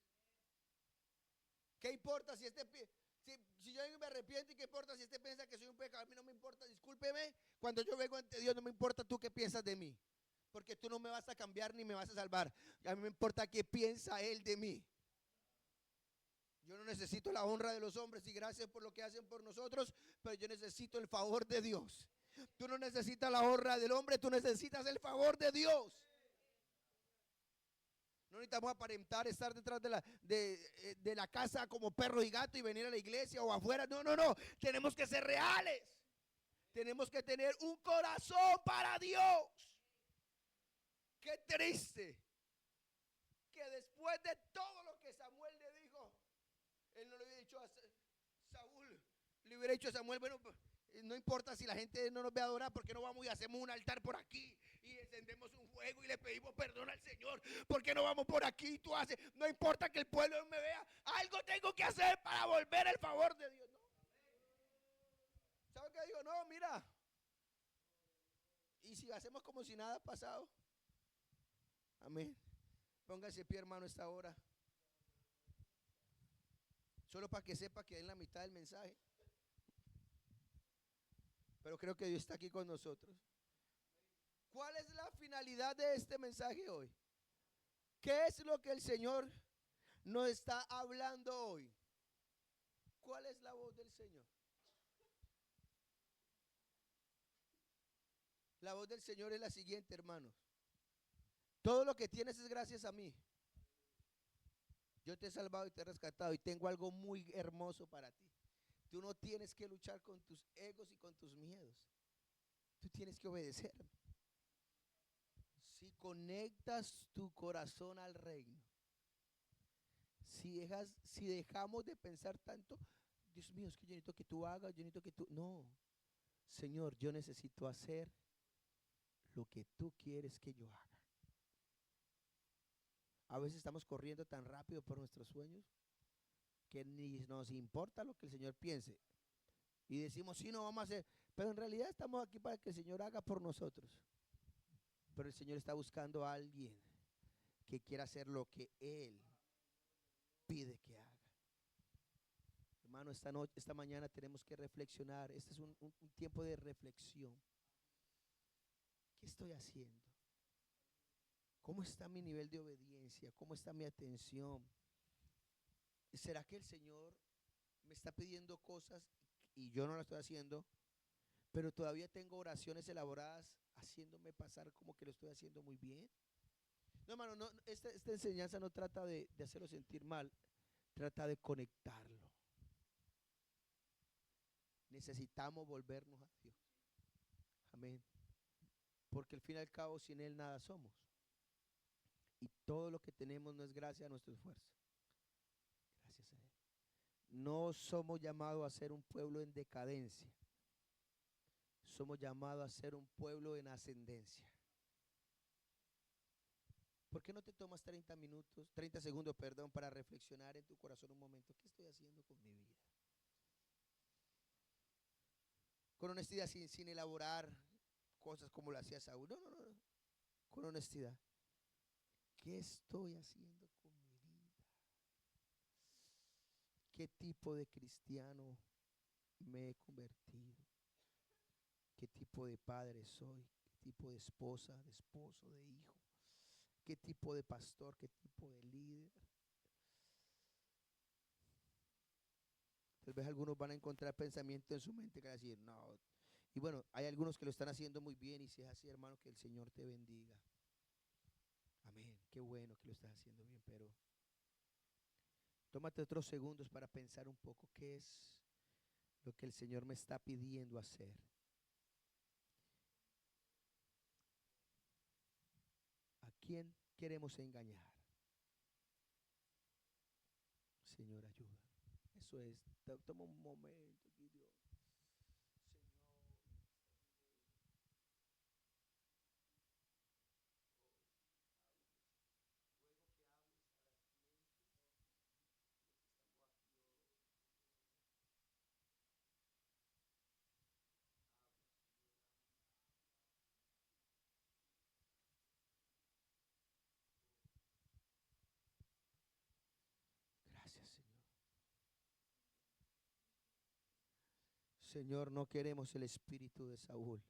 ¿Qué importa si si yo me arrepiento, y qué importa si piensa que soy un pecador? A mí no me importa, discúlpeme, cuando yo vengo ante Dios no me importa tú qué piensas de mí, porque tú no me vas a cambiar ni me vas a salvar. A mí me importa qué piensa Él de mí. Yo no necesito la honra de los hombres y gracias por lo que hacen por nosotros, pero yo necesito el favor de Dios. Tú no necesitas la honra del hombre, tú necesitas el favor de Dios. No necesitamos aparentar estar detrás de la casa como perro y gato y venir a la iglesia o afuera. No, no, no. Tenemos que ser reales. Tenemos que tener un corazón para Dios. Qué triste que después de todo lo que Samuel le dijo, él no le hubiera dicho a Saúl, le hubiera dicho a Samuel: bueno, no importa si la gente no nos ve adorar, porque no vamos y hacemos un altar por aquí y encendemos un fuego y le pedimos perdón al Señor? ¿Por qué no vamos por aquí y tú haces? No importa que el pueblo me vea, algo tengo que hacer para volver el favor de Dios. ¿No? ¿Sabe qué digo? No, mira. Y si hacemos como si nada ha pasado. Amén. Póngase pie, hermano, esta hora. Solo para que sepa que es la mitad del mensaje. Pero creo que Dios está aquí con nosotros. ¿Cuál es la finalidad de este mensaje hoy? ¿Qué es lo que el Señor nos está hablando hoy? ¿Cuál es la voz del Señor? La voz del Señor es la siguiente, hermanos. Todo lo que tienes es gracias a mí. Yo te he salvado y te he rescatado y tengo algo muy hermoso para ti. Tú no tienes que luchar con tus egos y con tus miedos. Tú tienes que obedecerme. Si conectas tu corazón al reino, si dejamos de pensar tanto: Dios mío, es que yo necesito que tú hagas, yo necesito que tú... No, Señor, yo necesito hacer lo que tú quieres que yo haga. A veces estamos corriendo tan rápido por nuestros sueños que ni nos importa lo que el Señor piense. Y decimos: sí, no vamos a hacer. Pero en realidad estamos aquí para que el Señor haga por nosotros. Pero el Señor está buscando a alguien que quiera hacer lo que Él pide que haga. Hermano, esta mañana tenemos que reflexionar. Este es un tiempo de reflexión. ¿Qué estoy haciendo? ¿Cómo está mi nivel de obediencia? ¿Cómo está mi atención? ¿Será que el Señor me está pidiendo cosas y yo no las estoy haciendo? Pero todavía tengo oraciones elaboradas haciéndome pasar como que lo estoy haciendo muy bien. No, hermano, no, esta enseñanza no trata de hacerlo sentir mal, trata de conectarlo. Necesitamos volvernos a Dios. Amén. Porque al fin y al cabo sin Él nada somos. Y todo lo que tenemos no es gracias a nuestro esfuerzo. Gracias a Él. No somos llamados a ser un pueblo en decadencia. Somos llamados a ser un pueblo en ascendencia. ¿Por qué no te tomas 30 minutos, 30 segundos, perdón, para reflexionar en tu corazón un momento? ¿Qué estoy haciendo con mi vida? Con honestidad, sin elaborar cosas como lo hacía Saúl. No, no, no, no. Con honestidad. ¿Qué estoy haciendo con mi vida? ¿Qué tipo de cristiano me he convertido? ¿Qué tipo de padre soy? ¿Qué tipo de esposa, de esposo, de hijo? ¿Qué tipo de pastor? ¿Qué tipo de líder? Tal vez algunos van a encontrar pensamiento en su mente que van a decir, no. Y bueno, hay algunos que lo están haciendo muy bien y si es así, hermano, que el Señor te bendiga. Amén. Qué bueno que lo estás haciendo bien, pero tómate otros segundos para pensar un poco qué es lo que el Señor me está pidiendo hacer. ¿A quién queremos engañar? Señor, ayuda. Eso es. Toma un momento aquí, Dios. Señor. Gracias, Señor. Señor, no queremos el espíritu de Saúl.